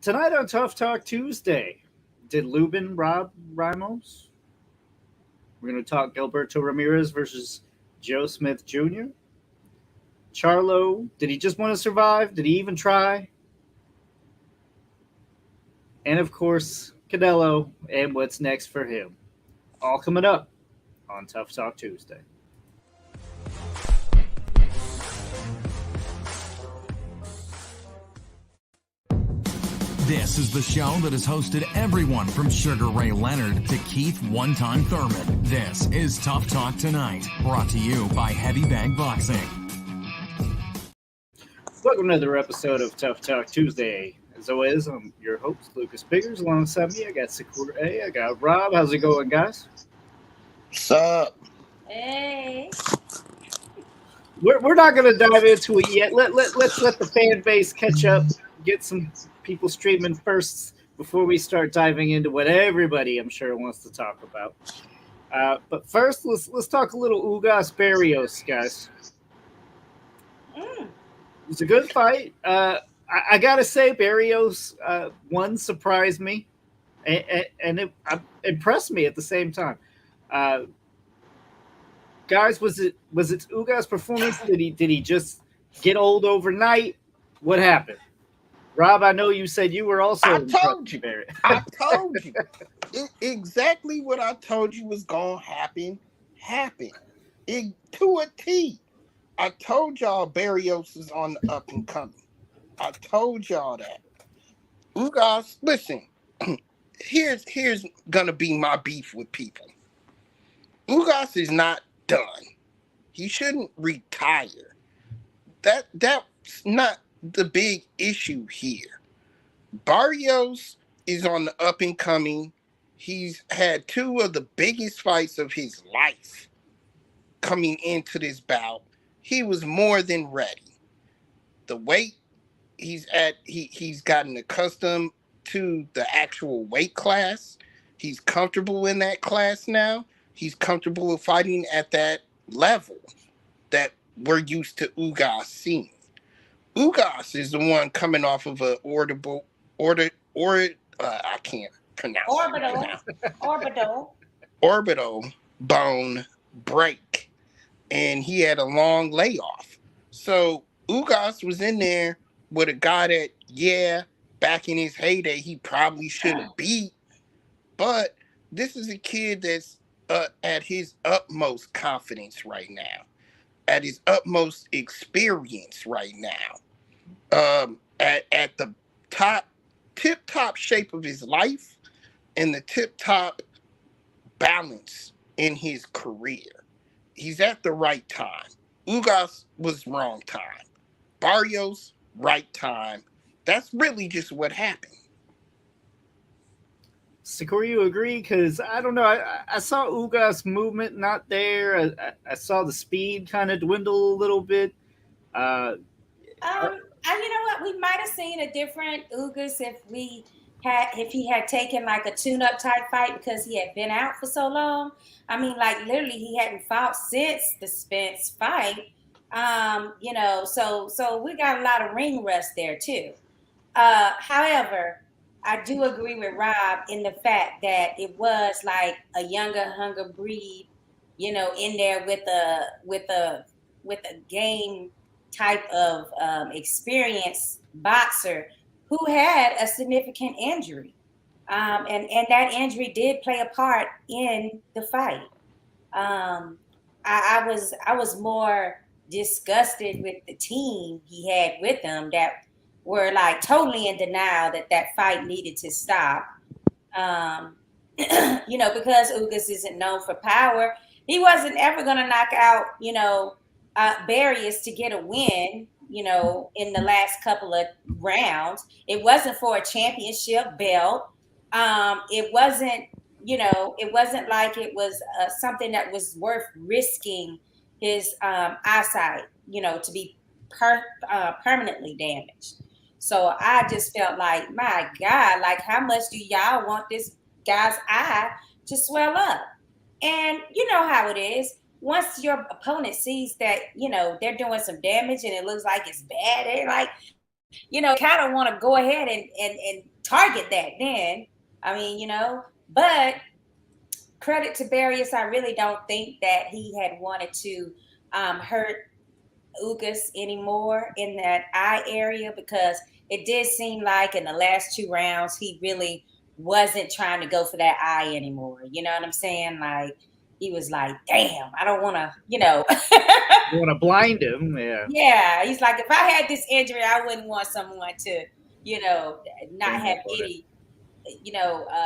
Tonight on Tough Talk Tuesday, did Lubin rob Ramos? We're going to talk Gilberto Ramirez versus Joe Smith Jr. Charlo, did he just want to survive? Did he even try? And of course, Canelo and what's next for him. All coming up on Tough Talk Tuesday. This is the show that has hosted everyone from Sugar Ray Leonard to Keith One-Time Thurman. This is Tough Talk Tonight, brought to you by Heavy Bag Boxing. Welcome to another episode of Tough Talk Tuesday. As always, I'm your host, Lucas Biggers. Alongside me, I got Sakura A, I got Rob. How's it going, guys? What's up? Hey. We're not going to dive into it yet. Let's let the fan base catch up, get some people streaming first before we start diving into what everybody, I'm sure, wants to talk about. But first, let's talk a little Ugas Barrios, guys. It was a good fight. I gotta say, Barrios one surprised me, and it impressed me at the same time. Guys, was it Ugas' performance? Did he just get old overnight? What happened? Rob, I know you said you were also. I told you. Exactly what I told you was going to happen. To a T. I told y'all Barrios is on the up and coming. I told y'all that. Ugas, listen. Here's going to be my beef with people. Ugas is not done. He shouldn't retire. That's not the big issue here. Barrios is on the up and coming. He's had two of the biggest fights of his life coming into this bout. He was more than ready. The weight he's at, he's gotten accustomed to the actual weight class. He's comfortable in that class now. He's comfortable with fighting at that level that we're used to Ugas seeing. Ugas is the one coming off of a I can't pronounce orbital bone break, and he had a long layoff. So Ugas was in there with a guy that, back in his heyday, he probably should have beat, but this is a kid that's at his utmost confidence right now, at his utmost experience right now. At the tip-top shape of his life and the tip-top balance in his career. He's at the right time. Ugas was wrong time. Barrios, right time. That's really just what happened. Sakura, you agree? Because I don't know. I saw Ugas' movement not there. I saw the speed kind of dwindle a little bit. You know what? We might have seen a different Ugas if he had taken like a tune-up type fight because he had been out for so long. I mean, like literally, he hadn't fought since the Spence fight. So we got a lot of ring rust there too. However, I do agree with Rob in the fact that it was like a younger hunger breed, in there with a game type of experienced boxer who had a significant injury. And that injury did play a part in the fight. I was more disgusted with the team he had with him that were like totally in denial that fight needed to stop. Because Ugas isn't known for power, he wasn't ever going to knock out, Barrios to get a win, in the last couple of rounds. It wasn't for a championship belt. It wasn't like it was something that was worth risking his eyesight, to be permanently damaged. So I just felt like, my God, like how much do y'all want this guy's eye to swell up? And you know how it is. Once your opponent sees that, they're doing some damage and it looks like it's bad, they're like, kind of want to go ahead and target that then. I mean, but credit to Barrios, I really don't think that he had wanted to hurt Ugas anymore in that eye area, because it did seem like in the last 2 rounds he really wasn't trying to go for that eye anymore. You know what I'm saying? Like he was like, "Damn, I don't want to," You want to blind him? Yeah. Yeah, he's like, if I had this injury, I wouldn't want someone to, not have any,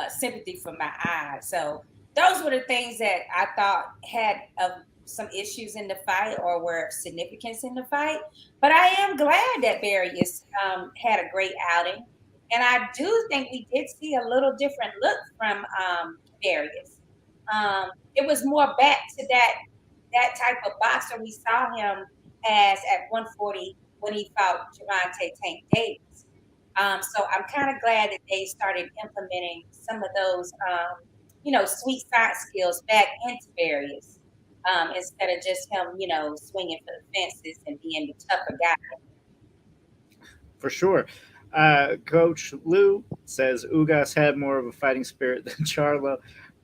sympathy for my eyes. So those were the things that I thought had some issues in the fight or were of significance in the fight. But I am glad that Barrios had a great outing. And I do think we did see a little different look from Barrios. It was more back to that type of boxer we saw him as at 140 when he fought Gervonta Tank Davis. So I'm kind of glad that they started implementing some of those, sweet side skills back into Barrios, instead of just him, swinging for the fences and being the tougher guy. For sure. Coach Lou says Ugas had more of a fighting spirit than Charlo.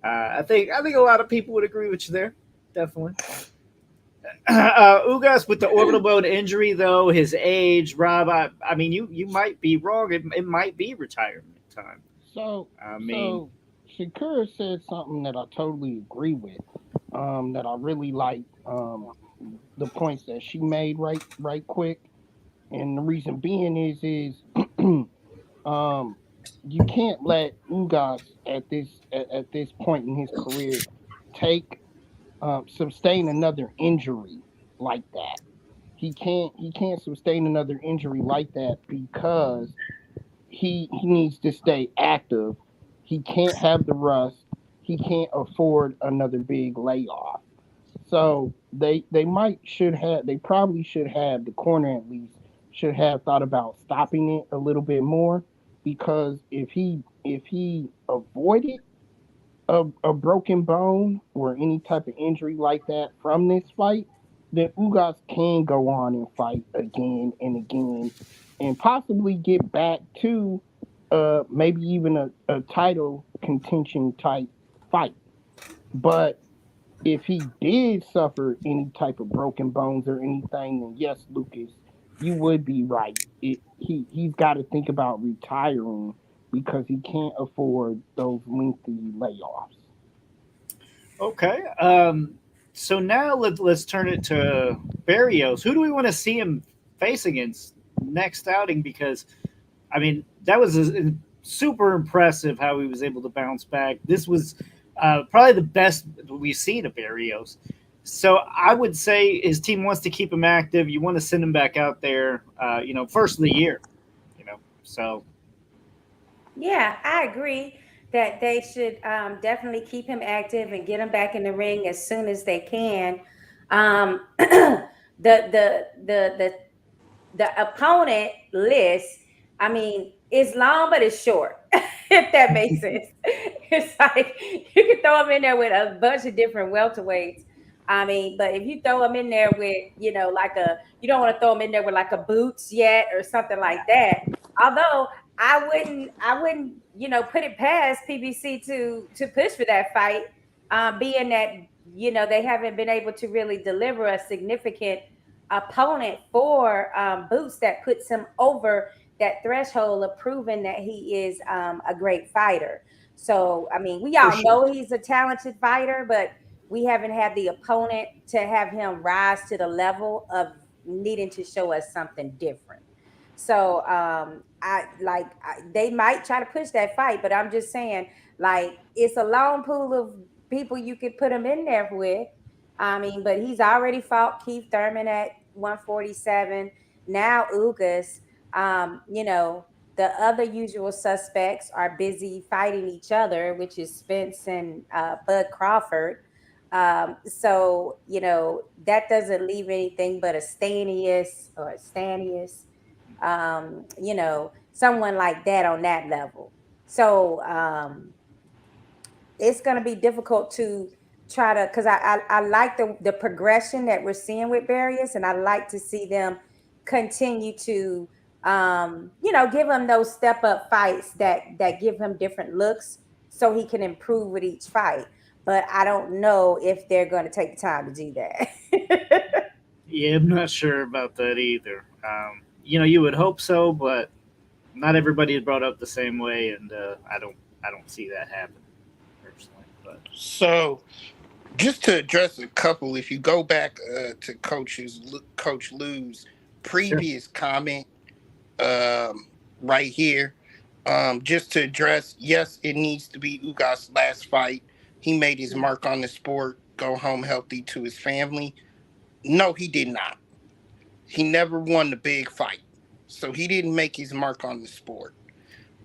I think a lot of people would agree with you there. Definitely. Ugas with the orbital bone injury, though, his age, Rob. I mean, you might be wrong. It might be retirement time. So, I mean, so Shakira said something that I totally agree with. That I really like. The points that she made right quick, and the reason being is um, you can't let Ugas at this point in his career take sustain another injury like that. He can't sustain another injury like that because he needs to stay active. He can't have the rust. He can't afford another big layoff. So they probably should have, the corner at least should have thought about stopping it a little bit more, because if he avoided a broken bone or any type of injury like that from this fight, then Ugas can go on and fight again and again and possibly get back to maybe even a title contention type fight. But if he did suffer any type of broken bones or anything, then yes, Lucas, you would be right. He's got to think about retiring because he can't afford those lengthy layoffs. okay. So now let's turn it to Barrios. Who do we want to see him face against next outing? Because I mean, that was super impressive how he was able to bounce back. This was probably the best we've seen of Barrios. So I would say his team wants to keep him active. You want to send him back out there, first of the year. So Yeah, I agree that they should definitely keep him active and get him back in the ring as soon as they can. The the opponent list, I mean, it's long but it's short, if that makes sense. It's like you can throw them in there with a bunch of different welterweights. I mean, but if you throw them in there with, you don't want to throw them in there with like a Boots yet or something like that. Although I wouldn't, put it past PBC to push for that fight, being that they haven't been able to really deliver a significant opponent for Boots that puts him over that threshold of proving that he is a great fighter. So, I mean, we for all sure. know he's a talented fighter, but we haven't had the opponent to have him rise to the level of needing to show us something different. So, they might try to push that fight, but I'm just saying, like, it's a long pool of people you could put him in there with. I mean, but he's already fought Keith Thurman at 147. Now Ugas, the other usual suspects are busy fighting each other, which is Spence and Bud Crawford. So, that doesn't leave anything but a Stanius or a Stanius, someone like that on that level. So, it's going to be difficult to try to, because I like the progression that we're seeing with Barrios, and I like to see them continue to give him those step up fights that give him different looks so he can improve with each fight. But I don't know if they're going to take the time to do that. Yeah, I'm not sure about that either. You would hope so, but not everybody is brought up the same way, and I don't see that happen personally. But So just to address a couple, if you go back to Coach Lou's sure, previous comment right here, just to address, yes, it needs to be Ugas' last fight. He made his mark on the sport, go home healthy to his family. No, he did not. He never won the big fight. So he didn't make his mark on the sport.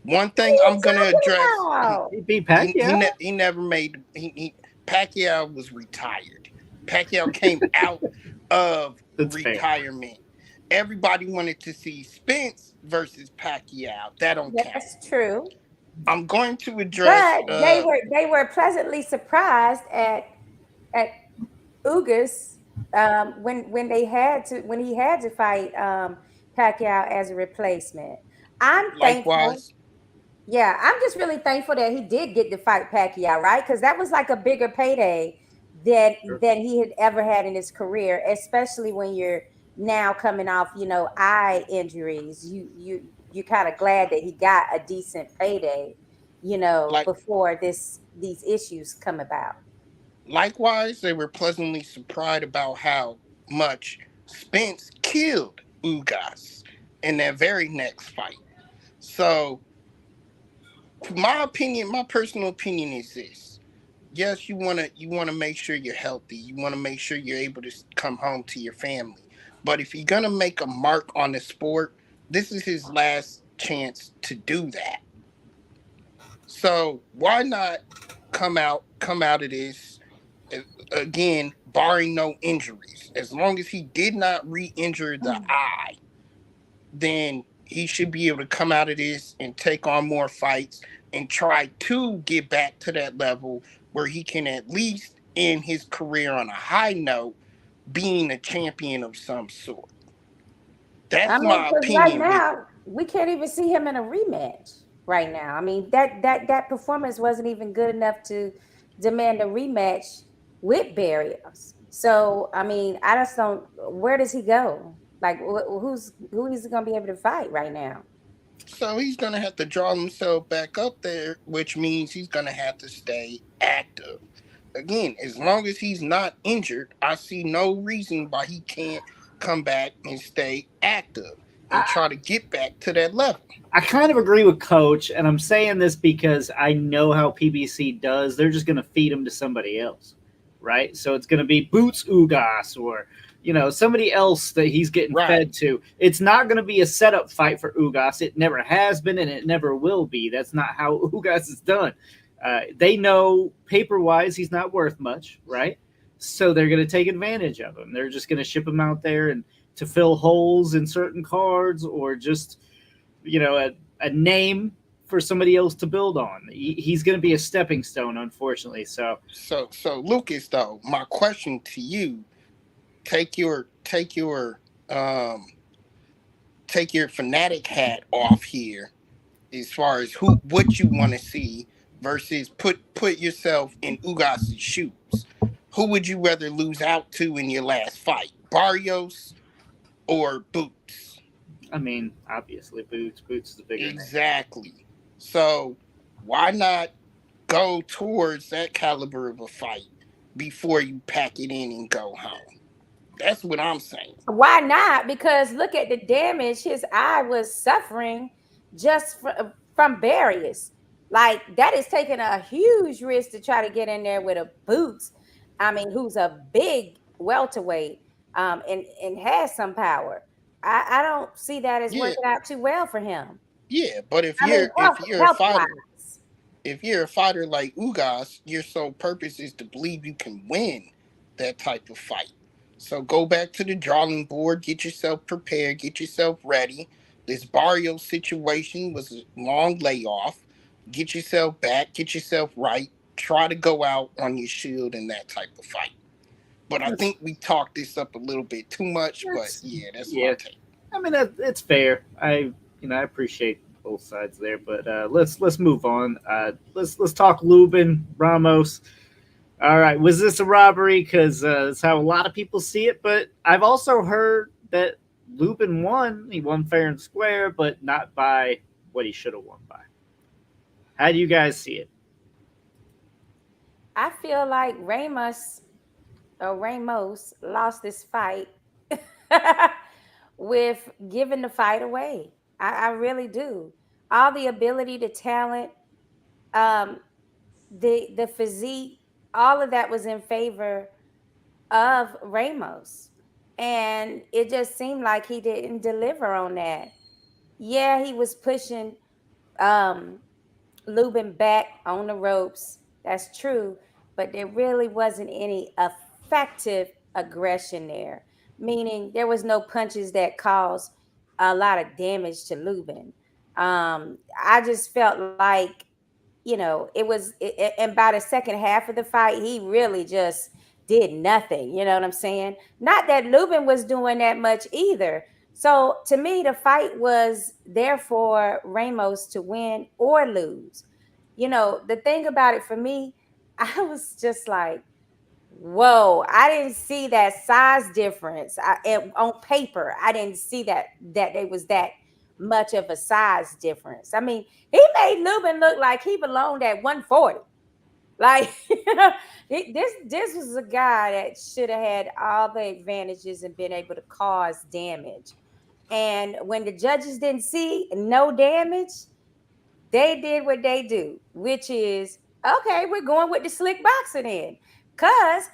One What are thing you I'm gonna talking address, about? he beat Pacquiao. he never made Pacquiao was retired. Pacquiao came out of That's fair. retirement. Everybody wanted to see Spence versus Pacquiao. That don't count. That's true. I'm going to address But they were pleasantly surprised at Ugas when he had to fight Pacquiao as a replacement. I'm thankful. likewise. Yeah, I'm just really thankful that he did get to fight Pacquiao, right? Because that was like a bigger payday than Sure. than he had ever had in his career, especially when you're now coming off, eye injuries. You're kind of glad that he got a decent payday, Like before these issues come about. likewise, they were pleasantly surprised about how much Spence killed Ugas in that very next fight. So my opinion, my personal opinion is this. Yes, you wanna make sure you're healthy. You wanna make sure you're able to come home to your family. But if you're gonna make a mark on the sport, this is his last chance to do that. So why not come out of this again, barring no injuries. As long as he did not re-injure the eye, then he should be able to come out of this and take on more fights and try to get back to that level where he can at least end his career on a high note, being a champion of some sort. I That's mean, my because right opinion with now we can't even see him in a rematch. Right now, I mean that performance wasn't even good enough to demand a rematch with Barrios. So I mean, I just don't. Where does he go? Like, who is he gonna be able to fight right now? so he's gonna have to draw himself back up there, which means he's gonna have to stay active. Again, as long as he's not injured, I see no reason why he can't come back and stay active and I, try to get back to that level. I kind of agree with Coach, and I'm saying this because I know how PBC does. They're just going to feed him to somebody else, right? So it's going to be Boots Ugas or somebody else that he's getting Right. fed to. It's not going to be a setup fight for Ugas. It never has been, and it never will be. That's not how Ugas is done. They know paper wise he's not worth much, right? So they're going to take advantage of him. They're just going to ship him out there and to fill holes in certain cards or just a name for somebody else to build on. He's going to be a stepping stone, unfortunately. So So Lucas, though, my question to you: take your um take your fanatic hat off here, as far as what you want to see versus put yourself in Ugas' shoes. Who would you rather lose out to in your last fight, Barrios or Boots? I mean, obviously, Boots is the bigger name. Exactly. So why not go towards that caliber of a fight before you pack it in and go home? That's what I'm saying. Why not? Because look at the damage his eye was suffering just from Barrios. Like, that is taking a huge risk to try to get in there with a Boots. I mean, who's a big welterweight, and has some power. I don't see that as Yeah, working out too well for him. yeah. But if I mean, you're if you're a health fighter, wise. if you're a fighter like Ugas, your sole purpose is to believe you can win that type of fight. So go back to the drawing board, get yourself prepared, get yourself ready. This Barrio situation was a long layoff. Get yourself back, get yourself right. Try to go out on your shield in that type of fight. But I That's think we talked this up a little bit too much. But that's yeah, that's my yeah. take. I mean, it's fair. I appreciate both sides there, but let's move on. Let's talk Lubin Ramos. All right, was this a robbery? Because that's how a lot of people see it. But I've also heard that Lubin won. He won fair and square, but not by what he should have won by. How do you guys see it? I feel like Ramos lost this fight with giving the fight away. I really do. All the ability, the talent, um, the physique, all of that was in favor of Ramos. And it just seemed like he didn't deliver on that. Yeah, he was pushing um Lubin back on the ropes. That's true, but there really wasn't any effective aggression there. Meaning there was no punches that caused a lot of damage to Lubin. I just felt like, and by the second half of the fight, he really just did nothing. You know what I'm saying? Not that Lubin was doing that much either. So to me, the fight was there for Ramos to win or lose. The thing about it for me, I was just like, whoa, I didn't see that size difference. On paper, I didn't see that they was that much of a size difference. I mean, he made Lubin look like he belonged at 140. Like this was a guy that should have had all the advantages and been able to cause damage. And when the judges didn't see no damage, they did what they do, which is okay, we're going with the slick boxing in. Cause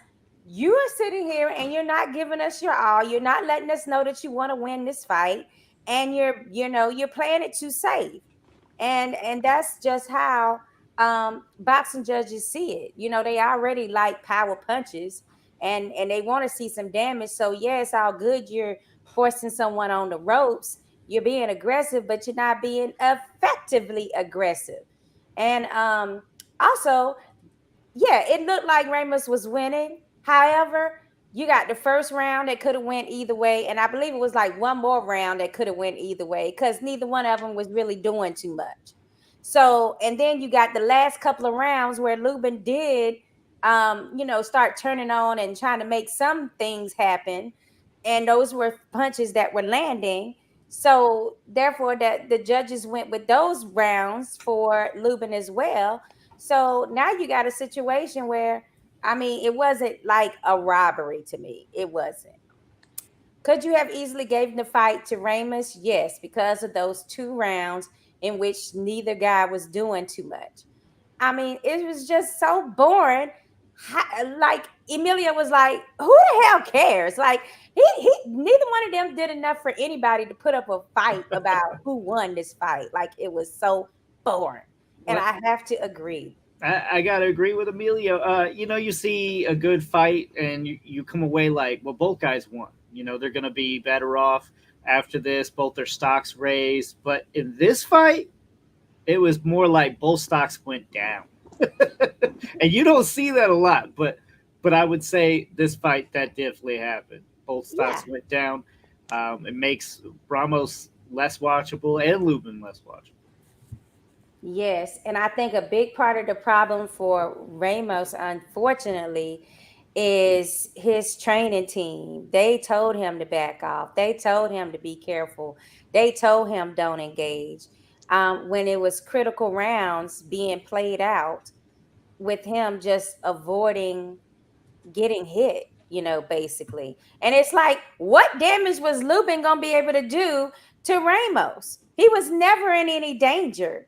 you are sitting here and you're not giving us your all. You're not letting us know that you want to win this fight. And you're playing it too safe. And that's just how boxing judges see it. They already like power punches and they want to see some damage. So yeah, it's all good. You're forcing someone on the ropes. You're being aggressive, but you're not being effectively aggressive. And also, yeah, it looked like Ramos was winning. However, you got the first round that could have went either way, and I believe it was like one more round that could have went either way because neither one of them was really doing too much. So, and then you got the last couple of rounds where Lubin did, start turning on and trying to make some things happen, and those were punches that were landing. So, therefore, that the judges went with those rounds for Lubin as well. So now you got a situation where, I mean, it wasn't like a robbery to me. It wasn't. Could you have easily given the fight to Ramos? Yes, because of those 2 rounds in which neither guy was doing too much. I mean, it was just so boring. Like Emilio was like, "Who the hell cares?" Like neither one of them did enough for anybody to put up a fight about who won this fight. Like it was so boring, and Well, I have to agree. I gotta agree with Emilio. You see a good fight and you come away like, well, both guys won. They're gonna be better off after this. Both their stocks raised. But in this fight, it was more like both stocks went down. And you don't see that a lot, but I would say this fight that definitely happened. Both Yeah. stocks went down. It makes Ramos less watchable and Lubin less watchable. Yes, and I think a big part of the problem for Ramos, unfortunately, is his training team. They told him to back off. They told him to be careful. They told him don't engage. When it was critical rounds being played out, with him just avoiding getting hit, basically. And it's like, what damage was Lubin gonna be able to do to Ramos? He was never in any danger.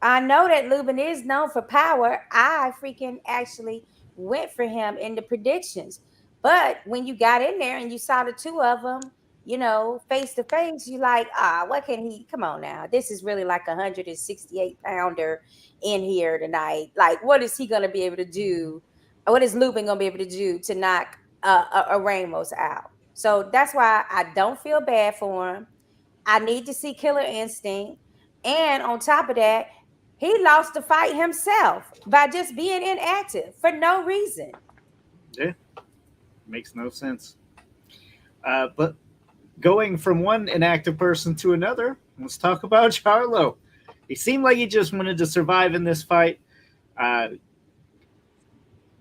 I know that Lubin is known for power. I freaking actually went for him in the predictions. But when you got in there and you saw the two of them, face to face, you like, what can he? Come on now. This is really like a 168-pounder in here tonight. Like, what is he going to be able to do? What is Lubin going to be able to do to knock a Ramos out? So that's why I don't feel bad for him. I need to see Killer Instinct. And on top of that, he lost the fight himself by just being inactive for no reason. Yeah, makes no sense. But going from one inactive person to another, let's talk about Charlo. He seemed like he just wanted to survive in this fight. Uh,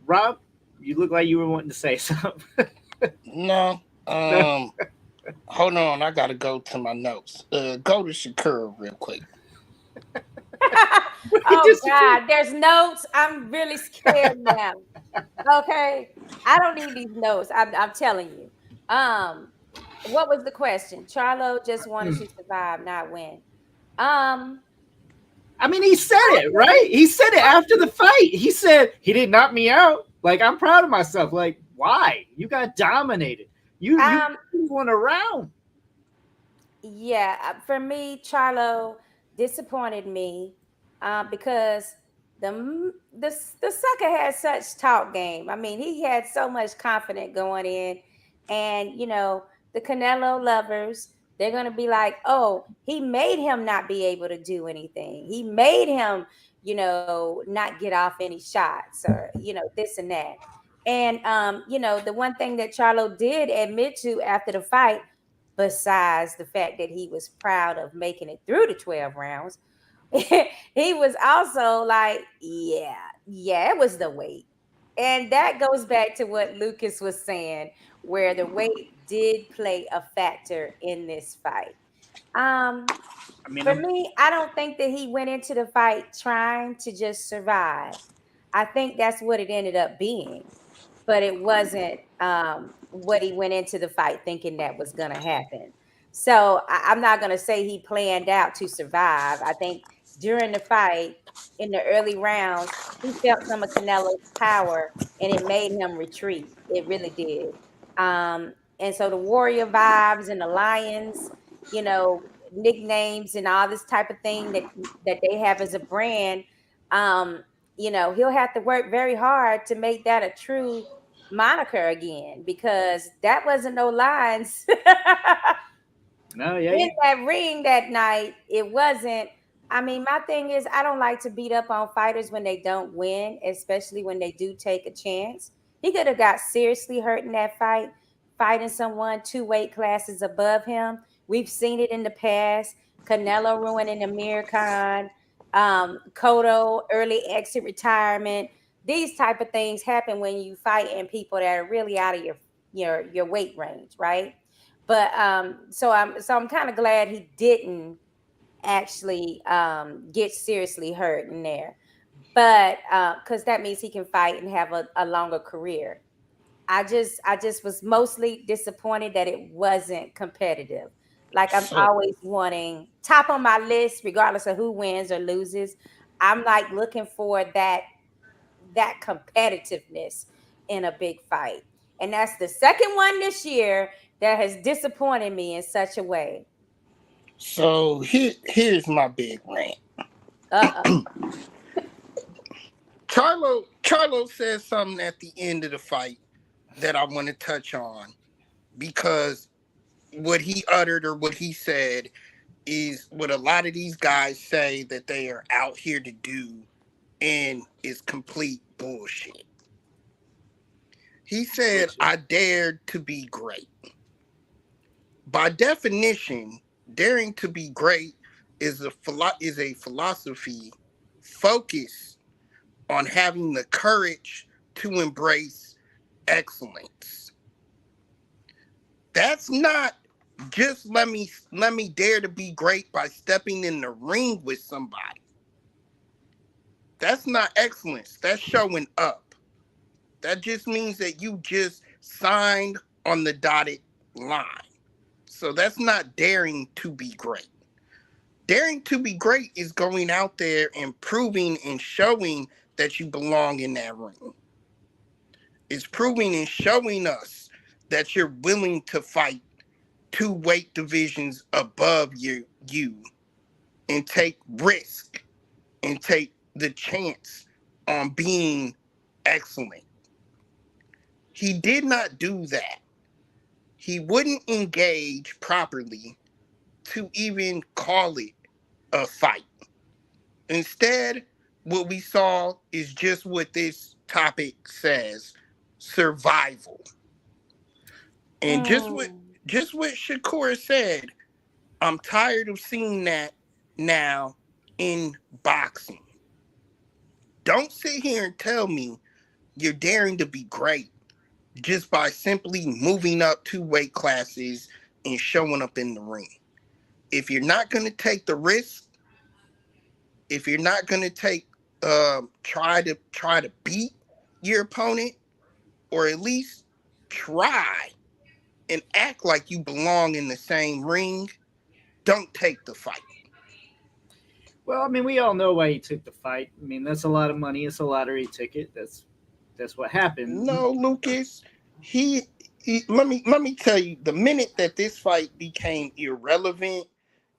Rob, you look like you were wanting to say something. No. Hold on, I gotta go to my notes. Go to Shakur real quick. Oh God, there's notes. I'm really scared now. Okay, I don't need these notes. I'm telling you. What was the question? Charlo just wanted to survive, not win. Um, I mean, he said it, right? He said it after the fight. He said he didn't knock me out. Like, I'm proud of myself. Like, why? You got dominated. You won a round. Yeah, for me, Charlo disappointed me because the sucker had such talk game. I mean, he had so much confidence going in, and the Canelo lovers, they're gonna be like, "Oh, he made him not be able to do anything. He made him, not get off any shots or this and that." And the one thing that Charlo did admit to after the fight, besides the fact that he was proud of making it through the 12 rounds, he was also like, yeah, it was the weight. And that goes back to what Lucas was saying, where the weight did play a factor in this fight. For me, I don't think that he went into the fight trying to just survive. I think that's what it ended up being, but it wasn't what he went into the fight thinking that was going to happen. So I'm not going to say he planned out to survive. I think during the fight, in the early rounds, he felt some of Canelo's power and it made him retreat. It really did. And so the Warrior vibes and the Lions, nicknames and all this type of thing that they have as a brand, he'll have to work very hard to make that a true moniker again, because that wasn't no lines. No, yeah. In that ring that night, it wasn't. I mean, my thing is, I don't like to beat up on fighters when they don't win, especially when they do take a chance. He could have got seriously hurt in that fight, fighting someone 2 weight classes above him. We've seen it in the past. Canelo ruining Amir Khan, Cotto early exit retirement. These type of things happen when you fight in people that are really out of your weight range, right? But so I'm kind of glad he didn't actually get seriously hurt in there, but because that means he can fight and have a longer career. I just was mostly disappointed that it wasn't competitive. Like, I'm So always wanting top on my list, regardless of who wins or loses. I'm like looking for that competitiveness in a big fight. And that's the second one this year that has disappointed me in such a way. here's my big rant. Uh-oh. Charlo says something at the end of the fight that I want to touch on, because what he uttered or what he said is what a lot of these guys say that they are out here to do, and is complete bullshit. He said, "I dared to be great." By definition, daring to be great is a philosophy focused on having the courage to embrace excellence. That's not just let me dare to be great by stepping in the ring with somebody. That's not excellence. That's showing up. That just means that you just signed on the dotted line. So that's not daring to be great. Daring to be great is going out there and proving and showing that you belong in that ring. It's proving and showing us that you're willing to fight 2 weight divisions above you and take risk and take the chance on being excellent. He did not do that. He wouldn't engage properly to even call it a fight. Instead, what we saw is just what this topic says: survival. And just what Shakur said, I'm tired of seeing that now in boxing. Don't sit here and tell me you're daring to be great just by simply moving up 2 weight classes and showing up in the ring. If you're not going to take the risk, if you're not going to try to beat your opponent, or at least try and act like you belong in the same ring, don't take the fight. Well, I mean, we all know why he took the fight. I mean, that's a lot of money. It's a lottery ticket. That's what happened. No, Lucas. He let me tell you, the minute that this fight became irrelevant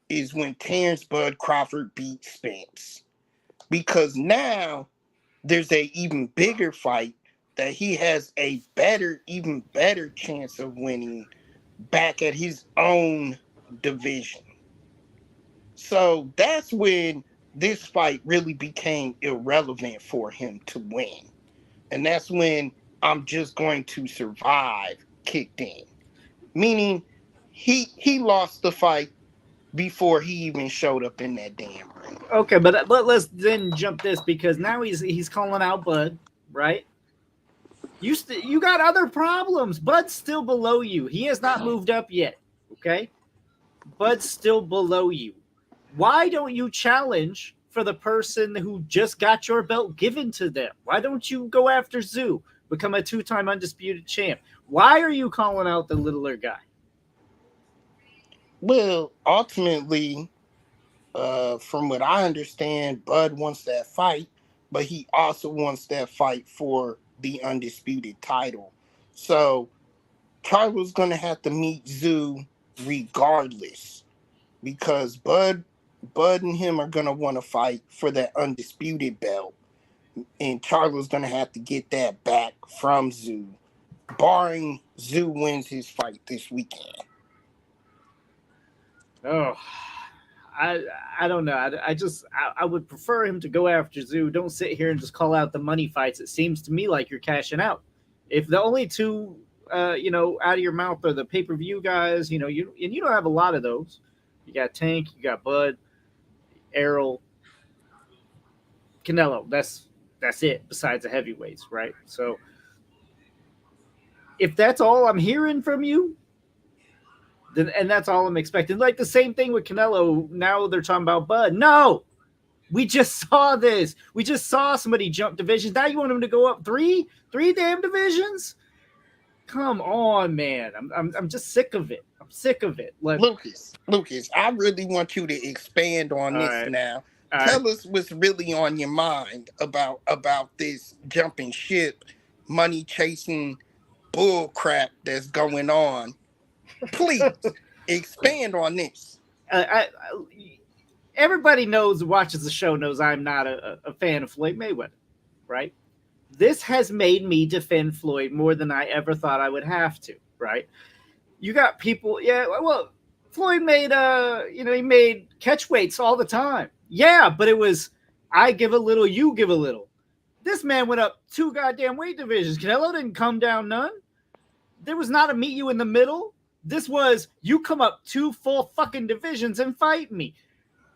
is when Terrence Bud Crawford beat Spence. Because now there's a even bigger fight that he has a even better chance of winning back at his own division. So that's when this fight really became irrelevant for him to win. And that's when I'm just going to survive kicked in. Meaning he lost the fight before he even showed up in that damn ring. Okay, but let's then jump this, because now he's calling out Bud, right? You got other problems. Bud's still below you. He has not moved up yet, okay? Bud's still below you. Why don't you challenge for the person who just got your belt given to them? Why don't you go after Zoo, become a 2-time undisputed champ? Why are you calling out the littler guy? Well, ultimately, from what I understand, Bud wants that fight, but he also wants that fight for the undisputed title. So Charlo's going to have to meet Zoo regardless, because Bud and him are going to want to fight for that undisputed belt, and Charlo's going to have to get that back from Zoo, barring Zoo wins his fight this weekend. Oh, I don't know. I would prefer him to go after Zoo. Don't sit here and just call out the money fights. It seems to me like you're cashing out. If the only two, out of your mouth are the pay-per-view guys, you don't have a lot of those. You got Tank, you got Bud, Errol, Canelo. That's it. Besides the heavyweights, right? So if that's all I'm hearing from you, and that's all I'm expecting. Like the same thing with Canelo. Now they're talking about Bud. No, we just saw this. We just saw somebody jump divisions. Now you want him to go up three damn divisions? Come on, man. I'm just sick of it. I'm sick of it. Like, Lucas, I really want you to expand on this right. now. All Tell us what's really on your mind about this jumping ship, money chasing bull crap that's going on. Please expand on this. Everybody watches the show knows I'm not a fan of Floyd Mayweather, right? This has made me defend Floyd more than I ever thought I would have to, right? You got people, yeah, well, Floyd made, he made catch weights all the time. Yeah, but it was, I give a little, you give a little. This man went up 2 goddamn weight divisions. Canelo didn't come down none. There was not a meet you in the middle. This was, you come up 2 full fucking divisions and fight me.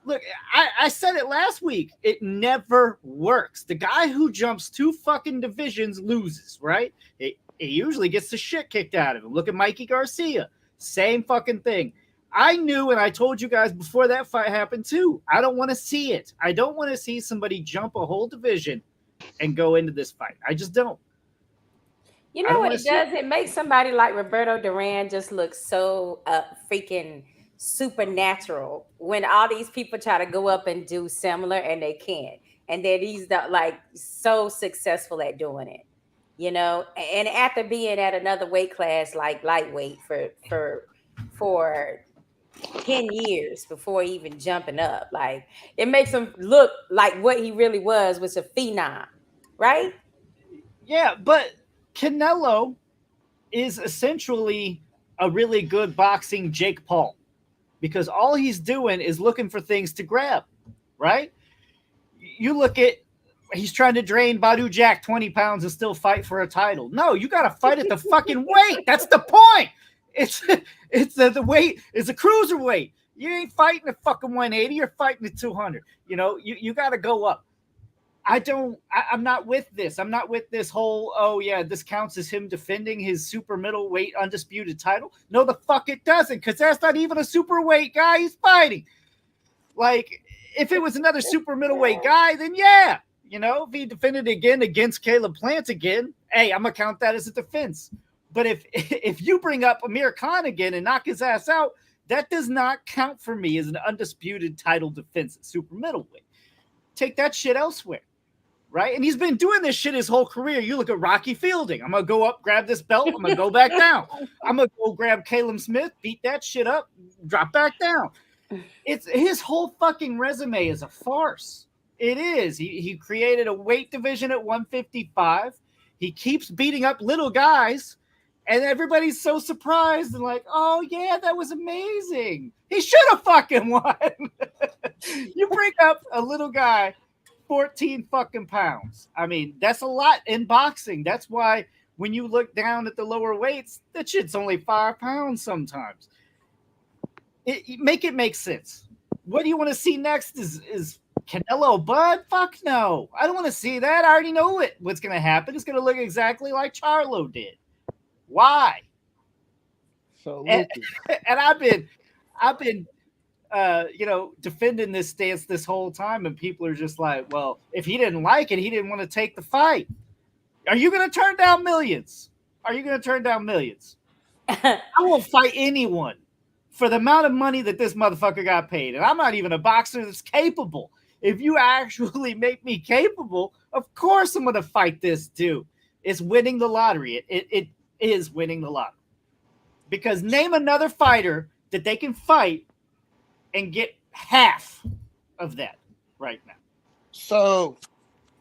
Look, I said it last week. It never works. The guy who jumps 2 fucking divisions loses, right? He usually gets the shit kicked out of him. Look at Mikey Garcia. Same fucking thing. I knew, and I told you guys before that fight happened too, I don't want to see it. I don't want to see somebody jump a whole division and go into this fight. I just don't. You know what it does? It makes somebody like Roberto Duran just look so freaking supernatural when all these people try to go up and do similar and they can't. And then he's like so successful at doing it, and after being at another weight class like lightweight for 10 years before even jumping up, like it makes him look like what he really was a phenom, right? Yeah, but Canelo is essentially a really good boxing Jake Paul, because all he's doing is looking for things to grab, right? You look at, he's trying to drain Badu Jack 20 pounds and still fight for a title. No, you got to fight at the fucking weight. That's the point. It's it's the weight. It's a cruiserweight. You ain't fighting a fucking 180. You're fighting a 200. You got to go up. I'm not with this. I'm not with this whole, oh yeah, this counts as him defending his super middleweight undisputed title. No, the fuck it doesn't, because that's not even a super weight guy he's fighting. Like, if it was another super middleweight guy, then yeah. If he defended again against Caleb Plant again, hey, I'm going to count that as a defense. But if you bring up Amir Khan again and knock his ass out, that does not count for me as an undisputed title defense at super middleweight. Take that shit elsewhere. Right? And he's been doing this shit his whole career. You look at Rocky Fielding. I'm going to go up, grab this belt. I'm going to go back down. I'm going to go grab Caleb Smith, beat that shit up, drop back down. It's his whole fucking resume is a farce. It is. He created a weight division at 155. He keeps beating up little guys, and everybody's so surprised and like, oh yeah, that was amazing. He should have fucking won. You bring up a little guy, 14 fucking pounds. I mean, that's a lot in boxing. That's why when you look down at the lower weights, that shit's only 5 pounds sometimes. Make it make sense. What do you want to see next? Is Canelo Bud? Fuck no. I don't want to see that. I already know what's going to happen. It's going to look exactly like Charlo did. Why? So and I've been defending this stance this whole time, and people are just like, well, if he didn't like it, he didn't want to take the fight. Are you going to turn down millions? Are you going to turn down millions? I won't fight anyone for the amount of money that this motherfucker got paid. And I'm not even a boxer that's capable. If you actually make me capable, of course I'm going to fight this too. It's winning the lottery. It is winning the lottery. Because name another fighter that they can fight and get half of that right now. So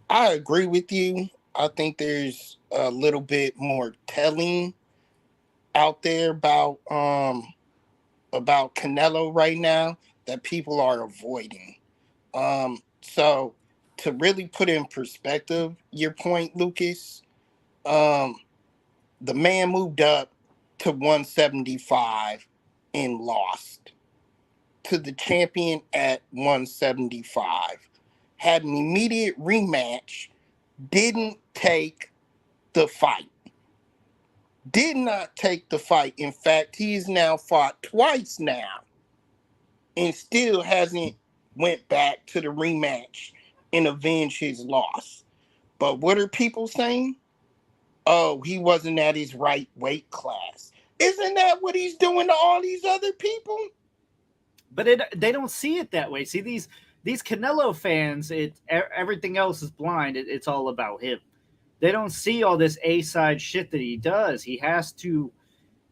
I agree with you. I think there's a little bit more telling out there about Canelo right now that people are avoiding. So to really put in perspective your point, Lucas, the man moved up to 175 and lost to the champion at 175. Had an immediate rematch, didn't take the fight. Did not take the fight. In fact, he's now fought twice now and still hasn't went back to the rematch and avenge his loss. But what are people saying? Oh, he wasn't at his right weight class. Isn't that what he's doing to all these other people? But they don't see it that way. See, these Canelo fans, everything else is blind. It's all about him. They don't see all this A-side shit that he does. He has to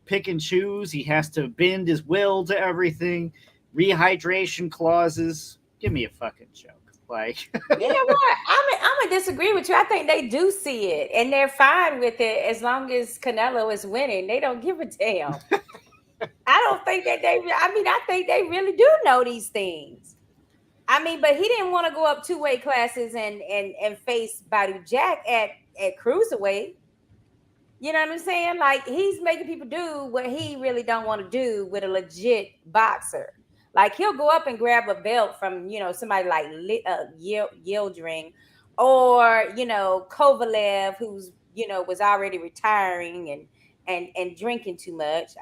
pick and choose. He has to bend his will to everything. Rehydration clauses. Give me a fucking joke. Like, you know what? I'm gonna disagree with you. I think they do see it, and they're fine with it as long as Canelo is winning. They don't give a damn. I don't think that I think they really do know these things. I mean, but he didn't want to go up 2 weight classes and face Badu Jack at cruiserweight. You know what I'm saying? Like, he's making people do what he really don't want to do with a legit boxer. Like, he'll go up and grab a belt from, somebody like Yildirim or, Kovalev, who's, was already retiring and drinking too much.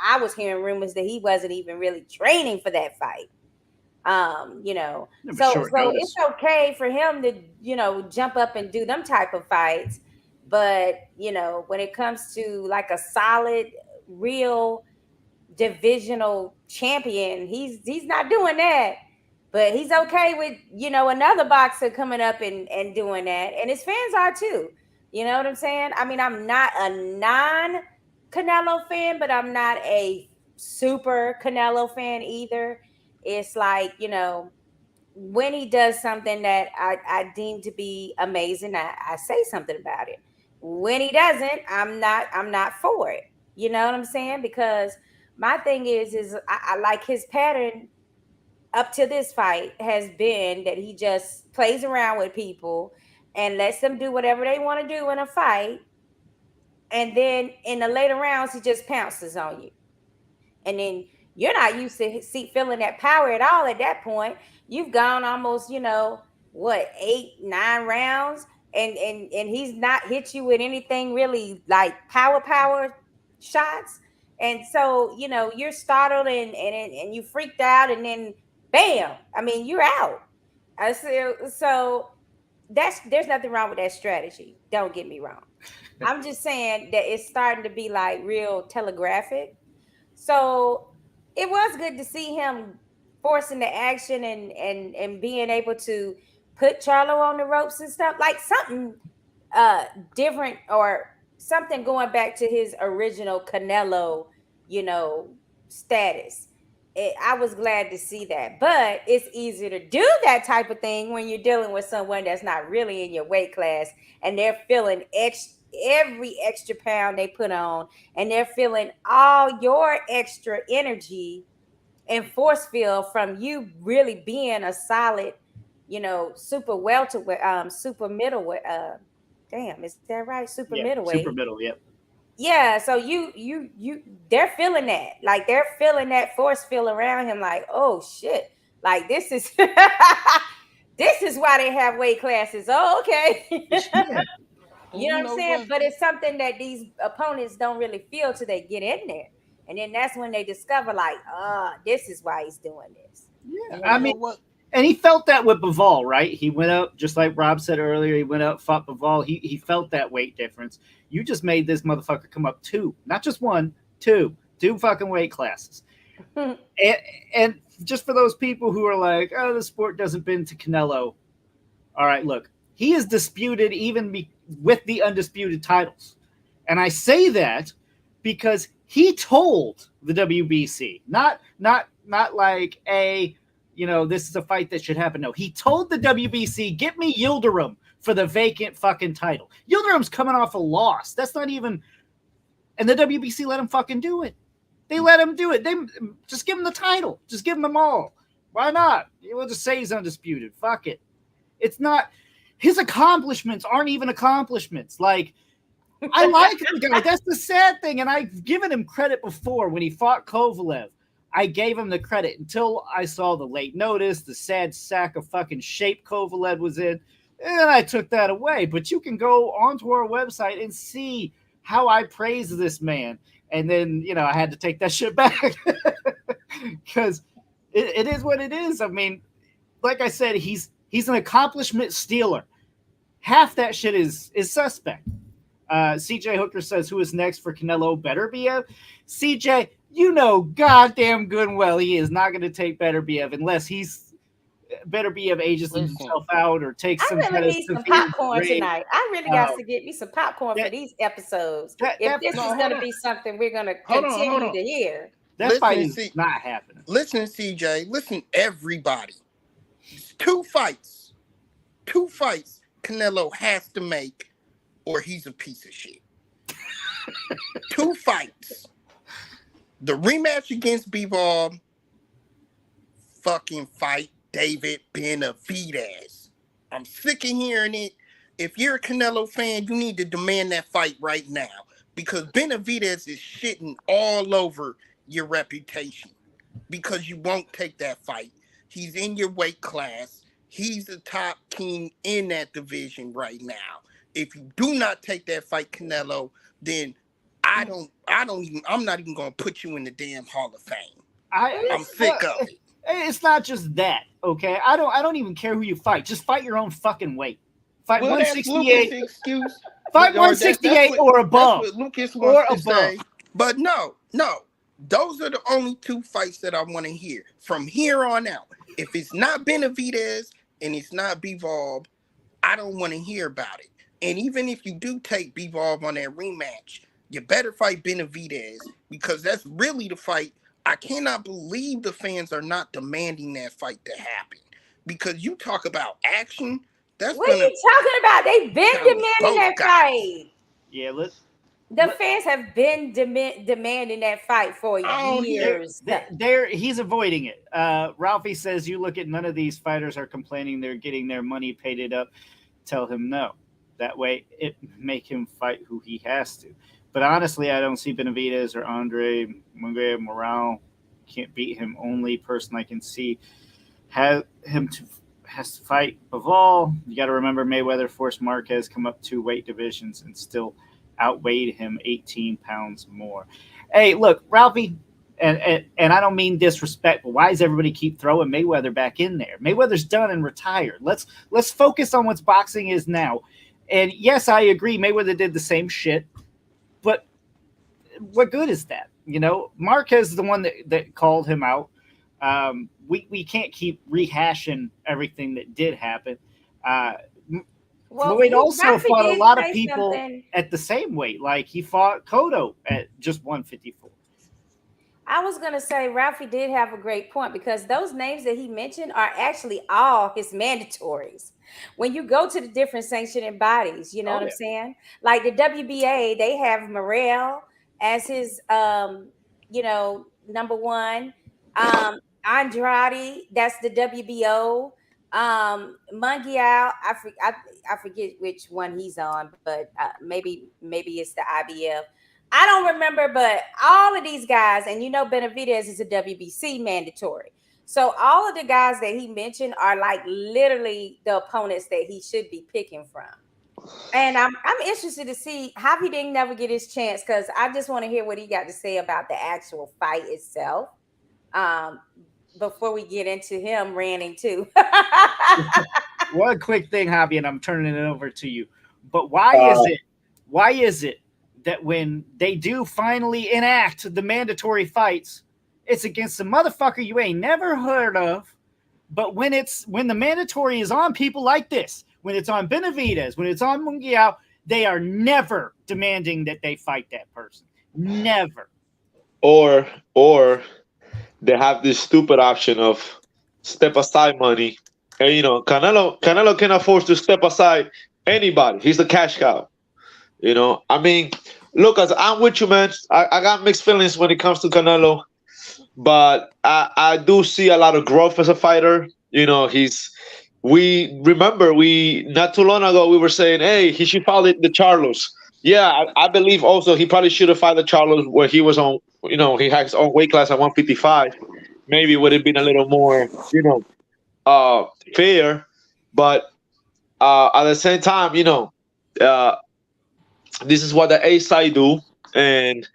I was hearing rumors that he wasn't even really training for that fight. So it's okay for him to, jump up and do them type of fights. But, when it comes to like a solid, real divisional champion, he's not doing that. But he's okay with, another boxer coming up and doing that. And his fans are too. You know what I'm saying? I mean, I'm not a non-Canelo fan, but I'm not a super Canelo fan either. It's like, when he does something that I deem to be amazing, I say something about it. When he doesn't, I'm not for it. You know what I'm saying? Because my thing is I like his pattern up to this fight has been that he just plays around with people and lets them do whatever they want to do in a fight. And then in the later rounds, he just pounces on you. And then you're not used to feeling that power at all at that point. You've gone almost, what, 8, 9 rounds, and he's not hit you with anything really like power shots. And so, you're startled and you freaked out, and then bam, I mean, you're out. So there's nothing wrong with that strategy. Don't get me wrong. I'm just saying that it's starting to be like real telegraphic. So it was good to see him forcing the action and being able to put Charlo on the ropes and stuff, like something different, or something going back to his original Canelo, status. I was glad to see that, but it's easier to do that type of thing when you're dealing with someone that's not really in your weight class, and they're feeling every extra pound they put on, and they're feeling all your extra energy and force field from you really being a solid, super welterweight, super middleweight. Damn, is that right? Super middleweight. Super middle, yep. Yeah, so they're feeling that. Like, they're feeling that force field around him, like, oh shit. Like, this is this is why they have weight classes. Oh, okay. Yeah. You know what I'm saying? But it's something that these opponents don't really feel till they get in there. And then that's when they discover, like, this is why he's doing this. Yeah. I mean, what? And he felt that with Bivol, right? He went up, just like Rob said earlier, he went up, fought Bivol. He felt that weight difference. You just made this motherfucker come up 2, not just 1, 2 fucking weight classes. and just for those people who are like, oh, the sport doesn't bend to Canelo. All right, look, he is disputed even with the undisputed titles. And I say that because he told the WBC, not like this is a fight that should happen. No, he told the WBC, get me Yildirim for the vacant fucking title. Yildirim's coming off a loss. That's not even, and the WBC let him fucking do it. They let him do it. They just give him the title. Just give him them all. Why not? We'll just say he's undisputed. Fuck it. It's not, his accomplishments aren't even accomplishments. Like, I like the guy. That's the sad thing. And I've given him credit before when he fought Kovalev. I gave him the credit until I saw the late notice, the sad sack of fucking shape Kovalev was in, and I took that away. But you can go onto our website and see how I praise this man. And then, I had to take that shit back because it is what it is. I mean, like I said, he's an accomplishment stealer. Half that shit is suspect. CJ Hooker says, who is next for Canelo? Beterbiev? CJ, goddamn good and well he is not going to take Beterbiev unless Beterbiev ages himself out or takes some. I really need some popcorn tonight. I really got to get me some popcorn for these episodes. If this is going to be something we're going to continue to hear. That fight is not happening. Listen, CJ. Listen, everybody. 2 fights. Canelo has to make, or he's a piece of shit. 2 fights. The rematch against Bivol, fucking fight David Benavidez. I'm sick of hearing it. If you're a Canelo fan, you need to demand that fight right now because Benavidez is shitting all over your reputation because you won't take that fight. He's in your weight class. He's the top king in that division right now. If you do not take that fight, Canelo, then I'm not even going to put you in the damn Hall of Fame. I'm sick of it. It's not just that, okay? I don't even care who you fight. Just fight your own fucking weight. Fight 168. Fight 168 or above. That's what Lucas wants to say. But no. Those are the only 2 fights that I want to hear. From here on out, if it's not Benavidez and it's not Bivol, I don't want to hear about it. And even if you do take Bivol on that rematch, you better fight Benavidez because that's really the fight. I cannot believe the fans are not demanding that fight to happen. Because you talk about action, that's what are you talking about? They've been demanding that fight. Yeah, the fans have been demanding that fight for years. He's avoiding it. Ralphie says, you look at none of these fighters are complaining they're getting their money paid up. Tell him no. That way it make him fight who he has to. But honestly, I don't see Benavidez or Andre Munguia Moral can't beat him. Only person I can see has to fight Bivol. You got to remember Mayweather forced Marquez come up 2 weight divisions and still outweighed him 18 pounds more. Hey, look, Ralphie, and I don't mean disrespect, but why does everybody keep throwing Mayweather back in there? Mayweather's done and retired. Let's focus on what boxing is now. And yes, I agree, Mayweather did the same shit, but what good is that? You know, Marquez is the one that called him out. We can't keep rehashing everything that did happen. Floyd also fought a lot of people at the same weight. Like he fought Cotto at just 154. I was going to say Ralphie did have a great point because those names that he mentioned are actually all his mandatories. When you go to the different sanctioning bodies, you know what I'm saying? Like the WBA, they have Morrell as his, number one. Andrade, that's the WBO. Munguia, I forget which one he's on, but maybe it's the IBF. I don't remember, but all of these guys, and Benavidez is a WBC mandatory. So all of the guys that he mentioned are like literally the opponents that he should be picking from. And I'm interested to see how he didn't never get his chance, because I just want to hear what he got to say about the actual fight itself. Before we get into him ranting too. One quick thing, Javi, and I'm turning it over to you. But why is it that when they do finally enact the mandatory fights, it's against a motherfucker you ain't never heard of? But when the mandatory is on people like this, when it's on Benavidez, when it's on Munguia, they are never demanding that they fight that person. Never. Or they have this stupid option of step aside money. And Canelo can afford to step aside anybody. He's the cash cow. I mean, look, as I'm with you, man. I got mixed feelings when it comes to Canelo, but I do see a lot of growth as a fighter. We not too long ago we were saying, hey, he should follow the Charlos. Yeah, I believe also he probably should have fought the Charlos where he was on. He had his own weight class at 155. Maybe would have been a little more, fair. But at the same time, this is what the A side do, and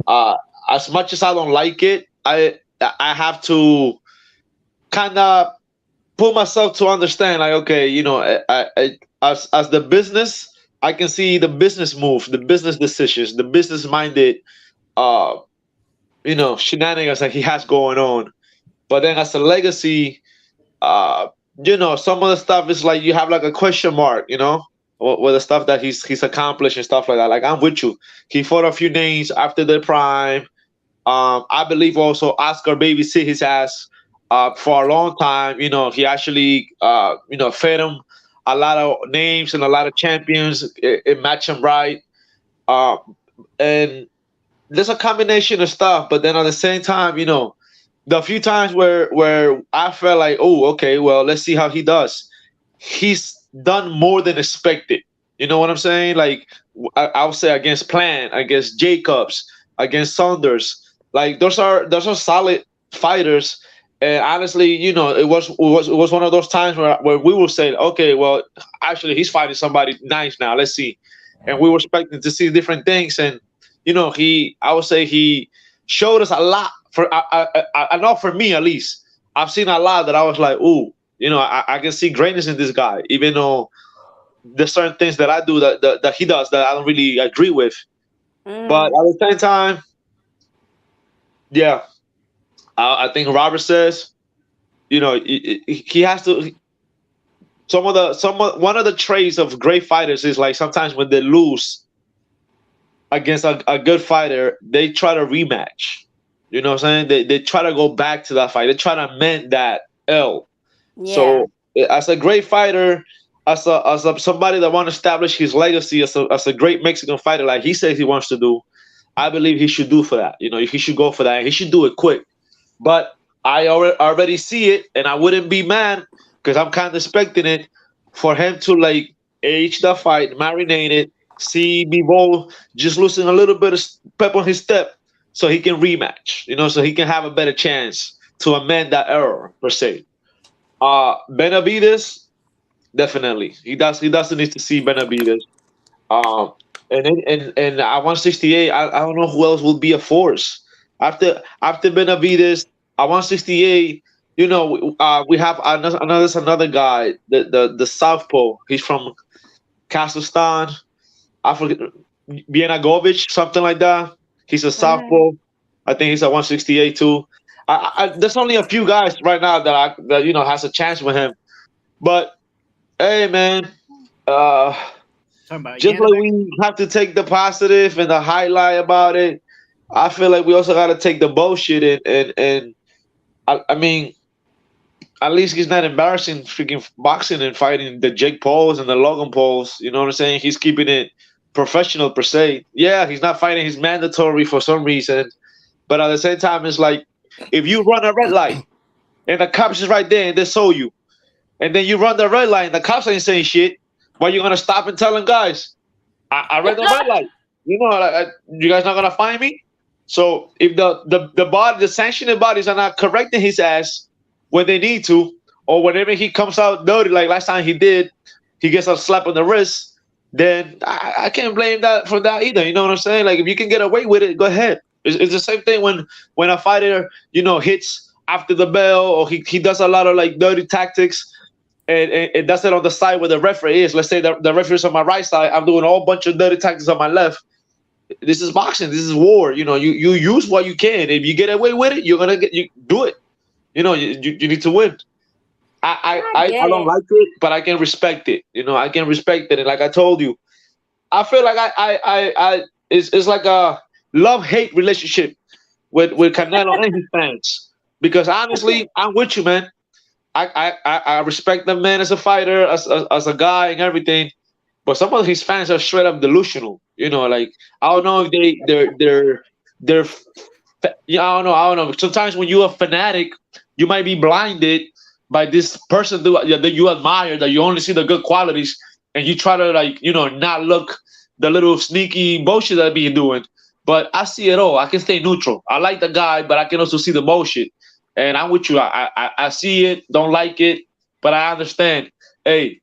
as much as I don't like it, I have to kind of put myself to understand, like, okay, as the business, I can see the business move, the business decisions, the business minded, shenanigans that he has going on. But then as a legacy, some of the stuff is like you have like a question mark, with the stuff that he's accomplished and stuff like that. Like, I'm with you. He fought a few names after their prime. I believe also Oscar babysit his ass for a long time. He actually, fed him a lot of names and a lot of champions. It matched him right. And there's a combination of stuff. But then at the same time, the few times where I felt like, oh, okay, well, let's see how he does. He's done more than expected. You know what I'm saying? Like, I would say against Plant, against Jacobs, against Saunders. Like, those are solid fighters. And honestly, it was one of those times where we will say, okay, well, actually, he's fighting somebody nice now. Let's see. And we were expecting to see different things. And I would say he showed us a lot. I know for me at least, I've seen a lot that I was like, ooh, I can see greatness in this guy, even though there's certain things that I do that he does that I don't really agree with. But at the same time, yeah, I think Robert says, he has to. One of the traits of great fighters is like sometimes when they lose against a good fighter, they try to rematch. You know what I'm saying? They try to go back to that fight. They try to mend that L. Yeah. So as a great fighter, as somebody that want to establish his legacy as a great Mexican fighter, like he says he wants to do, I believe he should do for that. He should go for that. He should do it quick. But I already see it, and I wouldn't be mad because I'm kind of expecting it for him to like age the fight, marinate it, See Bivol just losing a little bit of pep on his step, so he can rematch. So he can have a better chance to amend that error per se. Benavides, definitely, he doesn't need to see Benavides. Um, and at 168, I don't know who else will be a force after Benavides at 168. We have another guy, the southpaw. He's from Kazakhstan. I forget, Bienagovic, something like that. He's a Mhm. southpaw. I think he's at 168 too. There's only a few guys right now that has a chance with him. But hey, man, uh, Talking about just like Yannick. we have to take the positive and the highlight about it, I feel like we also got to take the bullshit and I mean, at least he's not embarrassing freaking boxing and fighting the Jake Pauls and the Logan Pauls. You know what I'm saying? He's keeping it professional per se. Yeah, he's not fighting his mandatory for some reason, but at the same time, it's like if you run a red light and the cops is right there and they saw you, and then you run the red light and the cops ain't saying shit, why you gonna stop and tell them guys, I read the red light. You guys not gonna find me. So if the sanctioning bodies are not correcting his ass when they need to, or whenever he comes out dirty, like last time he did, he gets a slap on the wrist. Then I can't blame that for that either. You know what I'm saying? Like if you can get away with it, go ahead. It's the same thing when a fighter hits after the bell, or he does a lot of like dirty tactics and that's it on the side where the referee is. Let's say the referee is on my right side. I'm doing a whole bunch of dirty tactics on my left. This is boxing. This is war. You use what you can. If you get away with it, you do it. You need to win. I I get don't it. like it, but I can respect it. I can respect it. And like I told you, I feel like it's like a love hate relationship with Canelo and his fans. Because honestly, I'm with you, man. I respect the man as a fighter, as a guy, and everything. But some of his fans are straight up delusional. Like I don't know if they're yeah, I don't know. Sometimes when you're a fanatic, you might be blinded by this person that you admire, that you only see the good qualities, and you try to like not look the little sneaky bullshit that be doing. But I see it all. I can stay neutral. I like the guy, but I can also see the bullshit. And I'm with you. I see it, don't like it, but I understand. Hey,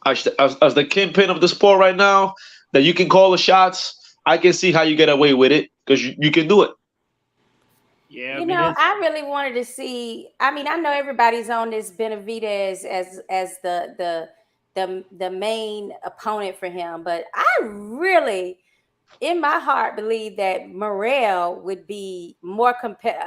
as the kingpin of the sport right now, that you can call the shots. I can see how you get away with it because you can do it. Yeah, I You mean know, it's I really wanted to see. I mean, I know everybody's on this Benavidez as the main opponent for him, but I really, in my heart, believe that Morel would be a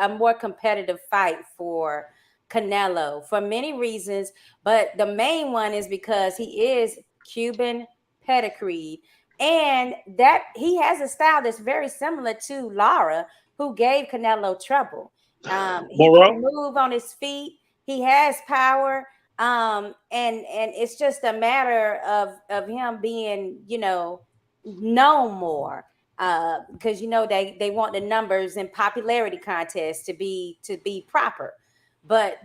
more competitive fight for Canelo for many reasons, but the main one is because he is Cuban pedigree, and that he has a style that's very similar to Lara, who gave Canelo trouble. He can Moral. move on his feet. He has power. And it's just a matter of him being, known more. Because they want the numbers and popularity contests to be proper. But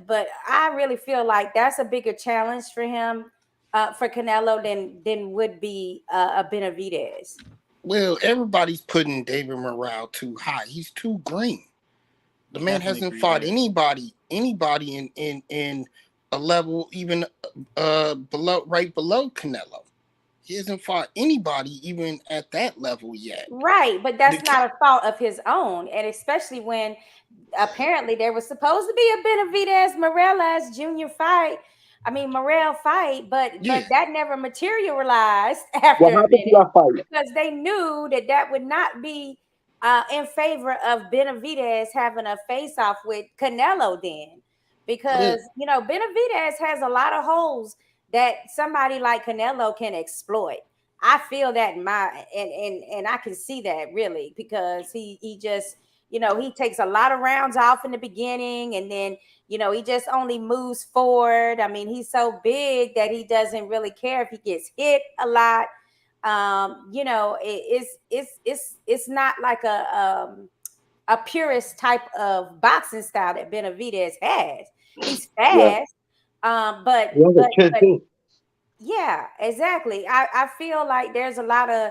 I really feel like that's a bigger challenge for him, for Canelo than would be a Benavidez. Well, everybody's putting David Morale too high. He's too green. The man definitely hasn't green fought hair. anybody in a level even below Canelo. He hasn't fought anybody even at that level yet. Right, but The, that's not a fault of his own, and especially when apparently there was supposed to be a Benavidez Morales Jr. fight. I mean Morel fight, but yeah, that never materialized What after a happened to minute that fight? because they knew that would not be in favor of Benavidez having a face off with Canelo then, well, because Benavidez has a lot of holes that somebody like Canelo can exploit. I feel that in my and I can see that really because he just he takes a lot of rounds off in the beginning, and then he just only moves forward. I mean, he's so big that he doesn't really care if he gets hit a lot. It's not like a purist type of boxing style that Benavidez has. He's Yeah, fast, he has a but chin too. Yeah, exactly. I feel like there's a lot of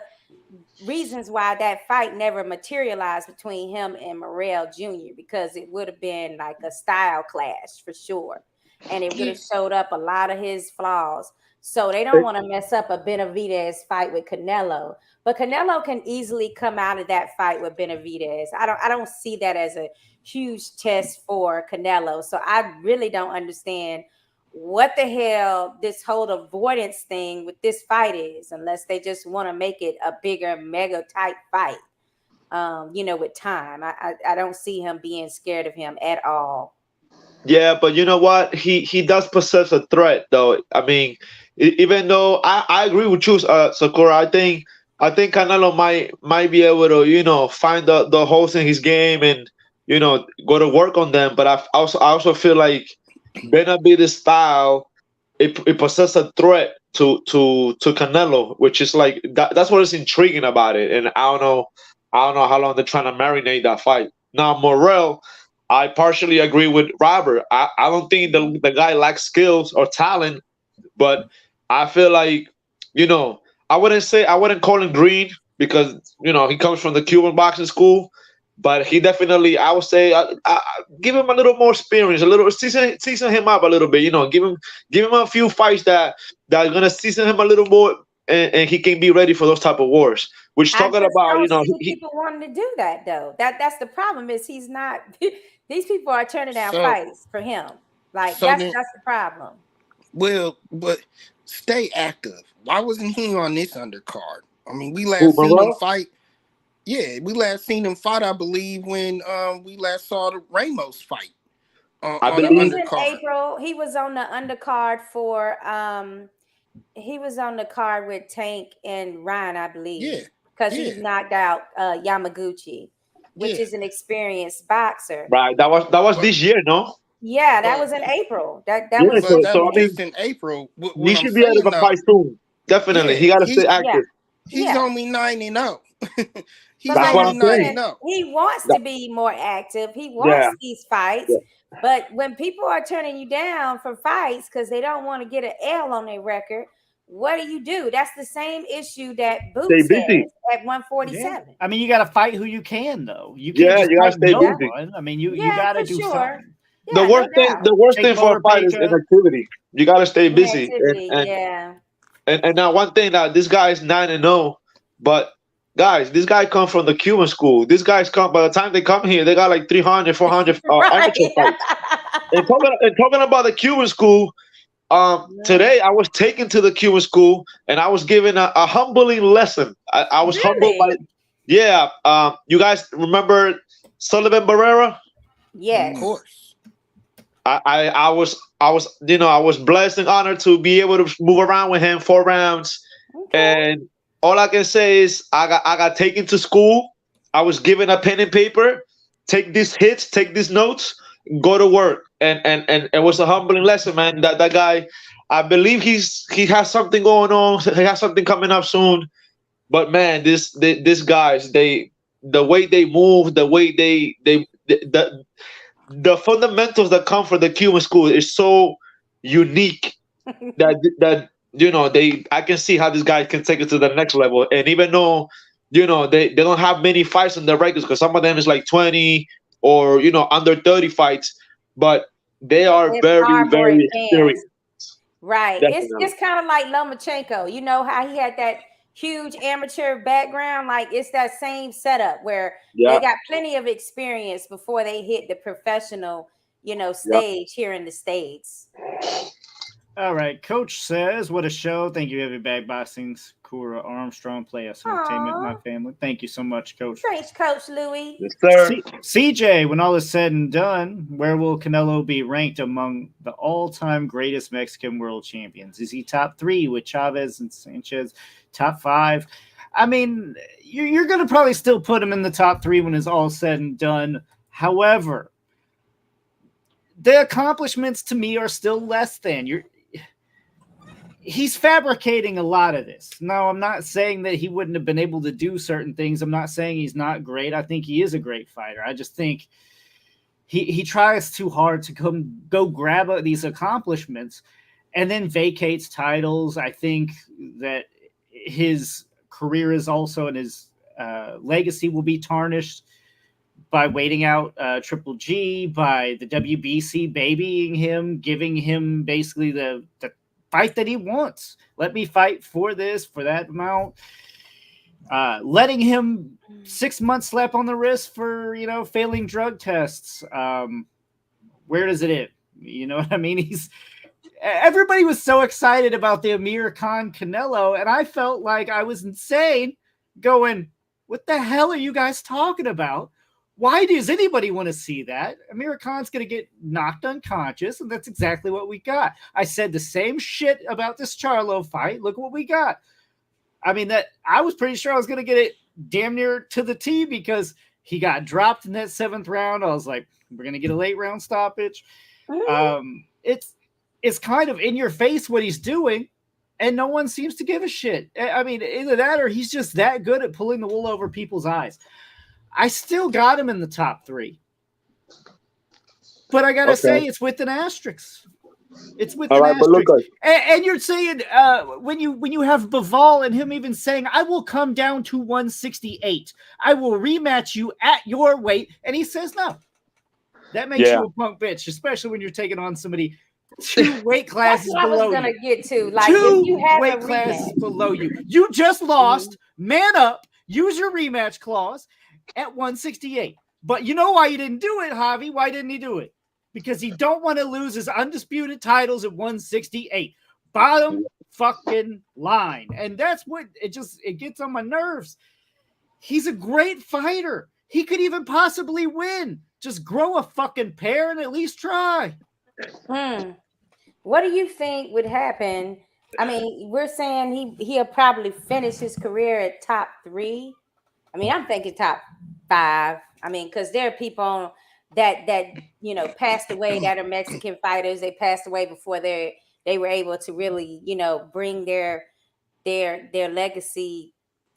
reasons why that fight never materialized between him and Morrell Jr. because it would have been like a style clash for sure. And it would have showed up a lot of his flaws. So they don't want to mess up a Benavidez fight with Canelo. But Canelo can easily come out of that fight with Benavidez. I don't see that as a huge test for Canelo. So I really don't understand what the hell this whole avoidance thing with this fight is, unless they just want to make it a bigger mega type fight. With time. I don't see him being scared of him at all. Yeah, but you know what? He does possess a threat, though. I mean, even though I agree with you, Sakura. I think Canelo might be able to find the holes in his game and go to work on them. But I also feel like Benavidez style it possesses a threat to Canelo, which is like that's what is intriguing about it. And I don't know how long they're trying to marinate that fight. Now Morrell, I partially agree with Robert. I don't think the guy lacks skills or talent, but I feel like, I wouldn't call him green because he comes from the Cuban boxing school, but he definitely, I would say, give him a little more experience, a little season him up a little bit. Give him a few fights that are gonna season him a little more, and he can be ready for those type of wars. Which I talking just about, don't see people wanting to do that though. That's the problem is he's not these people are turning down So fights for him. Like so that's then, that's the problem. well, but stay active. Why wasn't he on this undercard? I mean, we who, last seen him Morrell? fight. Yeah, we last seen him fight, I believe, when we last saw the Ramos fight I on the It was believe. in undercard. April. He was on the undercard for he was on the card with Tank and Ryan, I Yeah, believe, because he yeah, knocked out Yamaguchi, which yeah. is an experienced boxer. Right. That was But this year, no? Yeah, that but was in April. That Yeah. was but So, that so was I just mean, in April. he What I'm should be able saying to though, fight soon. Definitely, yeah, he got to stay yeah, active. he's yeah. only 9-0. But He's That's like what only I'm I'm nine saying. and saying, zero. he wants to That- be more active. He yeah. wants these fights. Yeah. But when people are turning you down for fights because they don't want to get an L on their record, what do? That's the same issue that Stay Boots busy. has at Yeah. 147. I mean, you got to fight who you can, though. You can't Yeah, just you gotta fight stay no Yeah, busy. one. I mean, you yeah, got to for do sure. something. The Yeah, no worst thing, doubt. the worst Take thing for a fight is Petra. inactivity. You gotta stay busy. And Inactivity, and yeah. and, and now one thing that this guy is 9-0, but guys, this guy come from the Cuban school. These guys come by the time they come here, they got like 300, 400 amateur Right. fights. And talking about the Cuban school, Yeah. today I was taken to the Cuban school and I was given a humbling lesson. I was humbled by, Really? yeah. You guys remember Sullivan Barrera? Of Mm. Yes. course. I was blessed and honored to be able to move around with him 4 rounds, Okay. and all I can say is I got taken to school. I was given a pen and paper. Take these hits, take these notes, go to work, and it was a humbling lesson, man. That guy, I believe he has something going on. He has something coming up soon. But man, these guys, the way they move, the way the fundamentals that come from the Cuban school is so unique that they I can see how this guy can take it to the next level. And even though they don't have many fights on their records because some of them is like 20 or under 30 fights, but they are It's very, far more very advanced. experienced. Right. Definitely. It's kind of like Lomachenko. You know how he had that huge amateur background? Like it's that same setup where they Yeah, got plenty of experience before they hit the professional, yeah. stage here in the States. All right. Coach says, what a show. Thank you, Heavy Bag Boxing's Kura Armstrong, Play Us Entertainment, my Aw. family. Thank you so much, Coach. Thanks, Coach Louis. Yes, sir. CJ, when all is said and done, where will Canelo be ranked among the all-time greatest Mexican world champions? Is he top 3 with Chavez and Sanchez? Top 5? I mean, you're going to probably still put him in the top 3 when it's all said and done. However, the accomplishments to me are still less than. He's fabricating a lot of this. Now, I'm not saying that he wouldn't have been able to do certain things. I'm not saying he's not great. I think he is a great fighter. I just think he tries too hard to go grab these accomplishments. and then vacates titles. I think that his career is also, and his legacy will be tarnished by waiting out Triple G, by the WBC babying him, giving him basically the fight that he wants. Let me fight for this, for that amount. Letting him 6 months slap on the wrist for, failing drug tests. Where does it end? You know what I mean? Everybody was so excited about the Amir Khan Canelo, and I felt like I was insane going, what the hell are you guys talking about? Why does anybody want to see that? Amir Khan's going to get knocked unconscious, and that's exactly what we got. I said the same shit about this Charlo fight. Look what we got. I mean, that I was pretty sure I was going to get it damn near to the T because he got dropped in that 7th round. I was like, we're going to get a late round stoppage. It's kind of in your face what he's doing, and no one seems to give a shit. I mean, either that or he's just that good at pulling the wool over people's eyes. I still got him in the top 3. But I got to say, it's with an asterisk. It's with an asterisk. And you're saying when you have Bivol and him even saying, I will come down to 168. I will rematch you at your weight. And he says no. That makes you a punk bitch, especially when you're taking on somebody 2 weight classes below you. That's what I was going to get to. Like, 2 if you have weight classes below you. You just lost. Man up. Use your rematch clause at 168. But you know why he didn't do it, Javi? Why didn't he do it? Because he don't want to lose his undisputed titles at 168. Bottom fucking line. And that's what it gets on my nerves. He's a great fighter. He could even possibly win. Just grow a fucking pair and at least try. What do you think would happen? I mean, we're saying he'll probably finish his career at top 3. I mean, I'm thinking top 5. I mean, because there are people that passed away that are Mexican fighters. They passed away before they were able to really, bring their legacy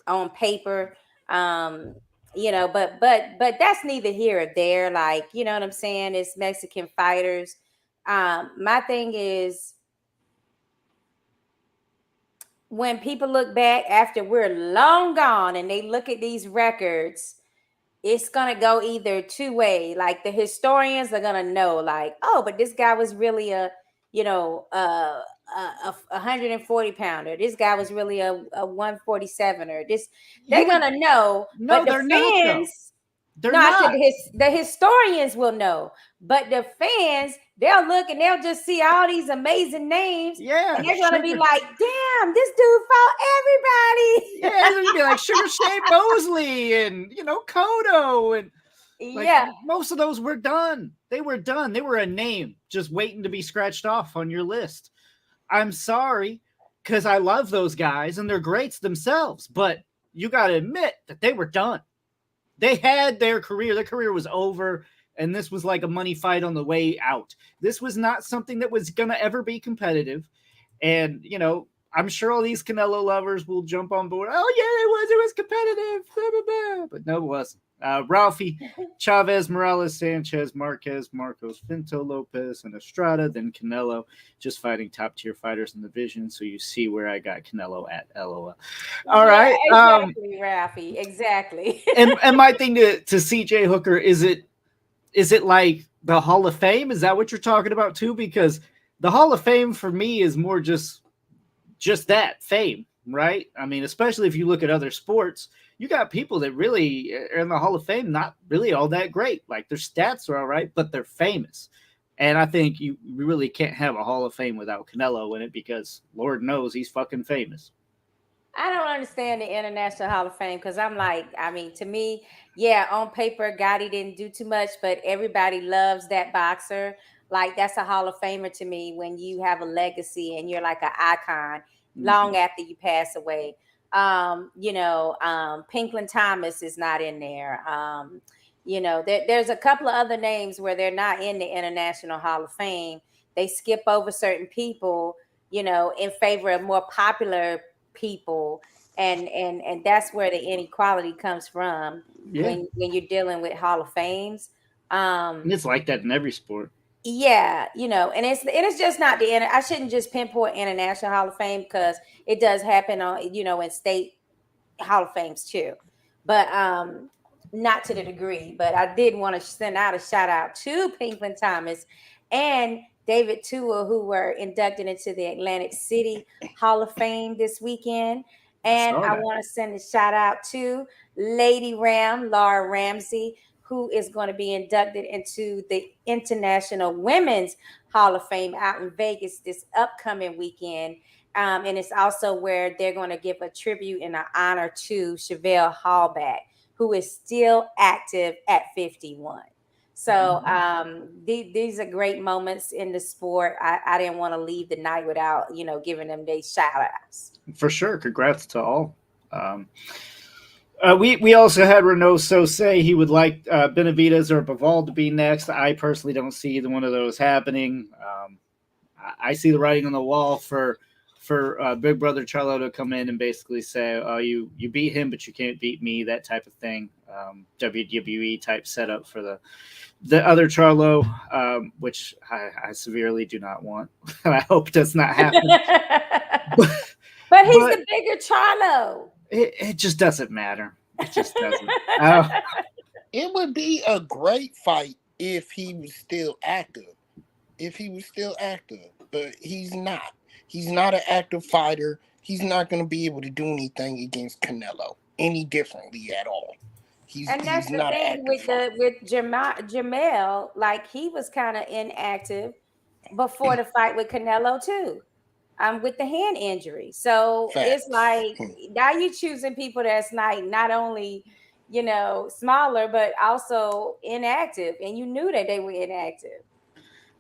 on paper. But that's neither here or there. Like, you know what I'm saying? It's Mexican fighters. My thing is, when people look back after we're long gone and they look at these records, it's going to go either 2 ways. Like, the historians are going to know, like, oh, but this guy was really a 140 pounder. This guy was really a 147er. They're going to know. No, but the fans, they're not. The historians will know. But the fans, they'll look and they'll just see all these amazing names. Yeah. And they're going to be like, damn, this dude fought everybody. Yeah, they're going to be like Sugar Shea Mosley and, Cotto. And most of those were done. They were done. They were a name just waiting to be scratched off on your list. I'm sorry, because I love those guys and they're greats themselves. But you got to admit that they were done. They had their career. Their career was over. And this was like a money fight on the way out. This was not something that was going to ever be competitive. And, I'm sure all these Canelo lovers will jump on board. Oh, yeah, it was competitive. Blah, blah, blah. But no, it wasn't. Ralphie, Chavez, Morales, Sanchez, Marquez, Marcos, Pinto, Lopez, and Estrada. Then Canelo, just fighting top-tier fighters in the division. So you see where I got Canelo at, LOL. All right. Exactly, Ralphie. Exactly. and my thing to CJ Hooker, is it like the Hall of Fame? Is that what you're talking about too? Because the Hall of Fame for me is more just that fame, right? I mean, especially if you look at other sports, you got people that really are in the Hall of Fame, not really all that great. Like, their stats are all right, but they're famous. And I think you really can't have a Hall of Fame without Canelo in it, because Lord knows he's fucking famous. I don't understand the International Hall of Fame, because I'm like, I mean, to me, yeah, on paper, Gotti didn't do too much, but everybody loves that boxer. Like, that's a Hall of Famer to me when you have a legacy and you're like an icon long after you pass away. Pinklin Thomas is not in there. There's a couple of other names where they're not in the International Hall of Fame. They skip over certain people, in favor of more popular people. And that's where the inequality comes from when you're dealing with Hall of Fames. And it's like that in every sport. Yeah, and it's just not I shouldn't just pinpoint International Hall of Fame because it does happen on in state Hall of Fames too, but not to the degree. But I did want to send out a shout out to Pinkman Thomas and David Tua, who were inducted into the Atlantic City Hall of Fame this weekend. And saw I that. want to send a shout out to Lady Ram, Laura Ramsey, who is going to be inducted into the International Women's Hall of Fame out in Vegas this upcoming weekend. And it's also where they're going to give a tribute and an honor to Chevelle Hallback, who is still active at 51. So these are great moments in the sport. I didn't want to leave the night without, giving them their shout outs. For sure. Congrats to all. We also had Reynoso say he would like Benavidez or Bivol to be next. I personally don't see either one of those happening. I see the writing on the wall for Big Brother Charlo to come in and basically say, "Oh, you beat him, but you can't beat me," that type of thing. WWE type setup for the other Charlo, which I severely do not want. I hope does not happen. But he's the bigger Charlo. It just doesn't matter. It just doesn't. It would be a great fight if he was still active. But he's not. He's not an active fighter. He's not going to be able to do anything against Canelo any differently at all. And that's the thing with Jamel, like he was kind of inactive before the fight with Canelo too. With the hand injury. So It's like now you're choosing people that's like not only, smaller, but also inactive. And you knew that they were inactive.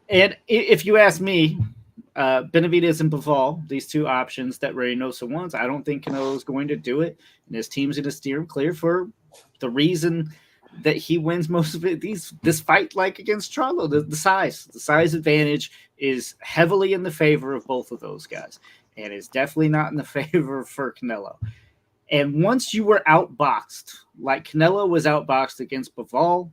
And if you ask me, Benavidez and Bivol, these two options that Reynoso wants, I don't think Canelo is going to do it. And his team's going to steer him clear for the reason that he wins most of it. This fight, like against Charlo, the size advantage is heavily in the favor of both of those guys, and is definitely not in the favor for Canelo. And once you were outboxed, like Canelo was outboxed against Bivol,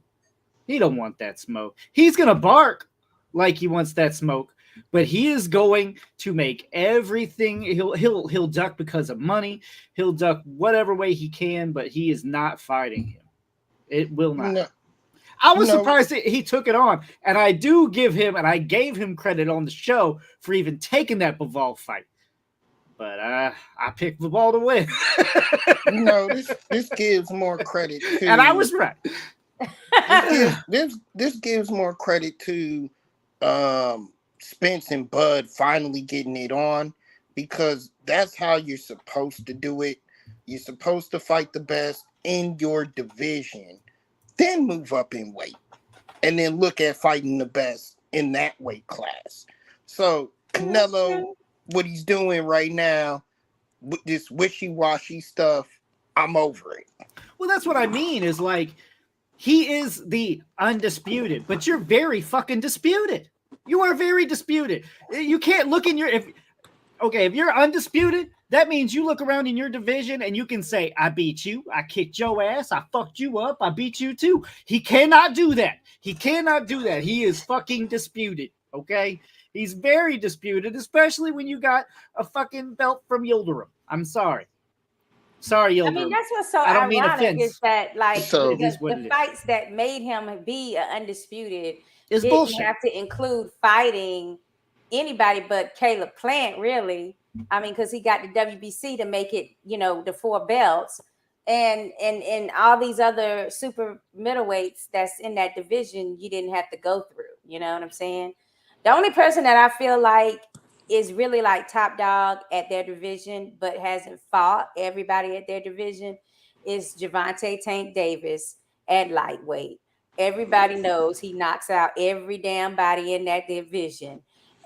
he don't want that smoke. He's gonna bark like he wants that smoke, but he is going to make everything. He'll duck because of money. He'll duck whatever way he can, but he is not fighting him. It will not. No. I was surprised that he took it on, and I do give him, and I gave him credit on the show for even taking that Bivol fight. But I picked Bivol to win. This gives more credit to, and I was right. This gives more credit to Spence and Bud finally getting it on, because that's how you're supposed to do it. You're supposed to fight the best in your division, then move up in weight, and then look at fighting the best in that weight class. So Canelo, what he's doing right now with this wishy-washy stuff, I'm over it. Well, that's what I mean, is like, he is the undisputed, but you're very fucking disputed. You are very disputed. You can't look in if you're undisputed, that means you look around in your division and you can say, I beat you, I kicked your ass, I fucked you up, I beat you too. He cannot do that. He is fucking disputed, okay? He's very disputed, especially when you got a fucking belt from Yildirim. I'm sorry. Sorry, Yildirim. I mean, that's what's so ironic is that, like, the fights that made him be undisputed didn't bullshit. Have to include fighting anybody but Caleb Plant, really. I mean, because he got the WBC to make it, the 4 belts, and all these other super middleweights that's in that division, you didn't have to go through. You know what I'm saying? The only person that I feel like is really like top dog at their division, but hasn't fought everybody at their division, is Gervonta Tank Davis at lightweight. Everybody knows he knocks out every damn body in that division,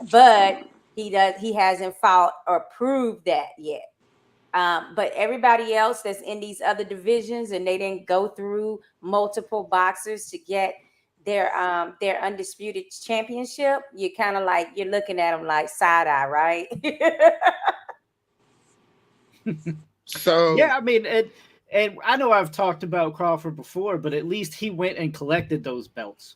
but he hasn't fought or proved that yet. But everybody else that's in these other divisions, and they didn't go through multiple boxers to get their undisputed championship, you kind of like, you're looking at them like side eye, right? So yeah, I mean, and I know I've talked about Crawford before, but at least he went and collected those belts.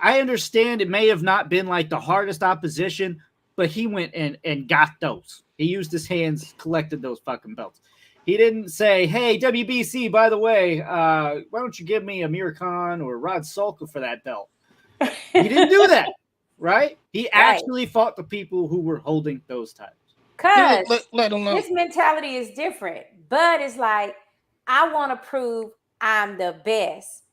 I understand it may have not been like the hardest opposition, but he went and got those. He used his hands, collected those fucking belts. He didn't say, "Hey, WBC, by the way, why don't you give me Amir Khan or Rod Sulka for that belt?" He didn't do that, right? He actually fought the people who were holding those titles. Because let alone his mentality is different. But it's like, I want to prove I'm the best.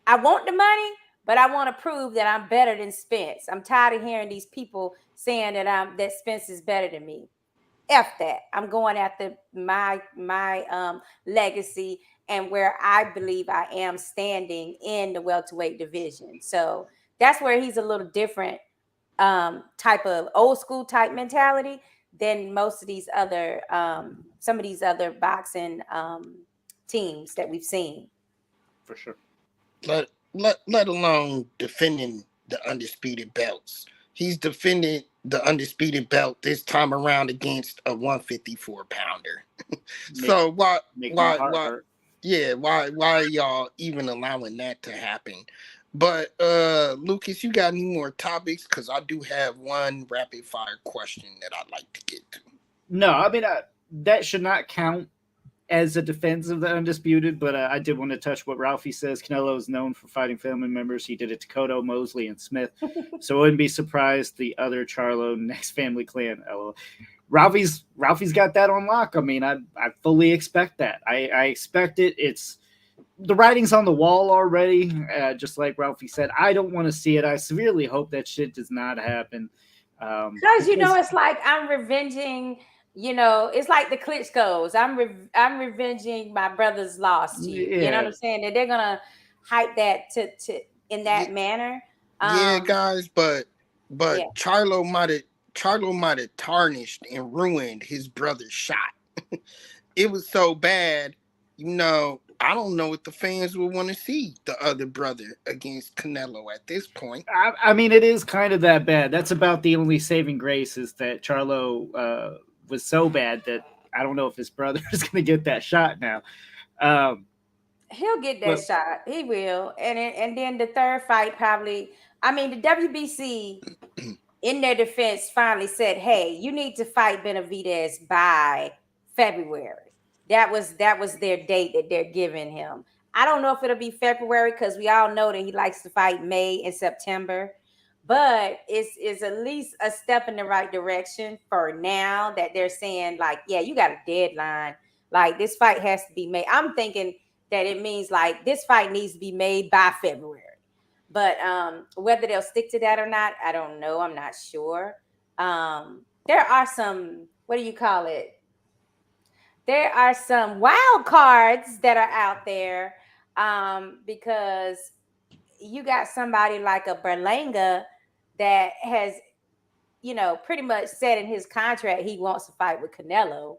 I want the money, but I want to prove that I'm better than Spence. I'm tired of hearing these people saying that Spence is better than me. F that. I'm going after my legacy and where I believe I am standing in the welterweight division. So that's where he's a little different type of old school type mentality than most of these other some of these other boxing teams that we've seen. For sure. Let alone defending the undisputed belts. He's defended the undisputed belt this time around against a 154 pounder. So why are y'all even allowing that to happen? But Lucas, you got any more topics? Because I do have one rapid fire question that I'd like to get to. No, I mean that should not count as a defense of the undisputed, but I did want to touch what Ralphie says. Canelo is known for fighting family members. He did it to Cotto, Mosley, and Smith. So I wouldn't be surprised the other Charlo next family clan. Ralphie's got that on lock. I mean, I fully expect that. I expect it. It's the writing's on the wall already. Just like Ralphie said, I don't want to see it. I severely hope that shit does not happen. Because it's like I'm revenging. It's like the Klitschko's. I'm revenging my brother's loss to you. Yeah. You know what I'm saying? That they're gonna hype that to in that manner. Guys, but Charlo might have tarnished and ruined his brother's shot. It was so bad, I don't know if the fans would want to see the other brother against Canelo at this point. I mean, it is kind of that bad. That's about the only saving grace is that Charlo was so bad that I don't know if his brother is going to get that shot now. He'll get that shot. He will. And then the third fight probably, I mean, the WBC in their defense finally said, hey, you need to fight Benavidez by February. That was their date that they're giving him. I don't know if it'll be February because we all know that he likes to fight May and September. But it's at least a step in the right direction for now that they're saying, like, yeah, you got a deadline. Like, this fight has to be made. I'm thinking that it means, like, this fight needs to be made by February. But whether they'll stick to that or not, I don't know. I'm not sure. There are some, what do you call it? There are some wild cards that are out there because you got somebody like a Berlanga that has, pretty much said in his contract he wants to fight with Canelo.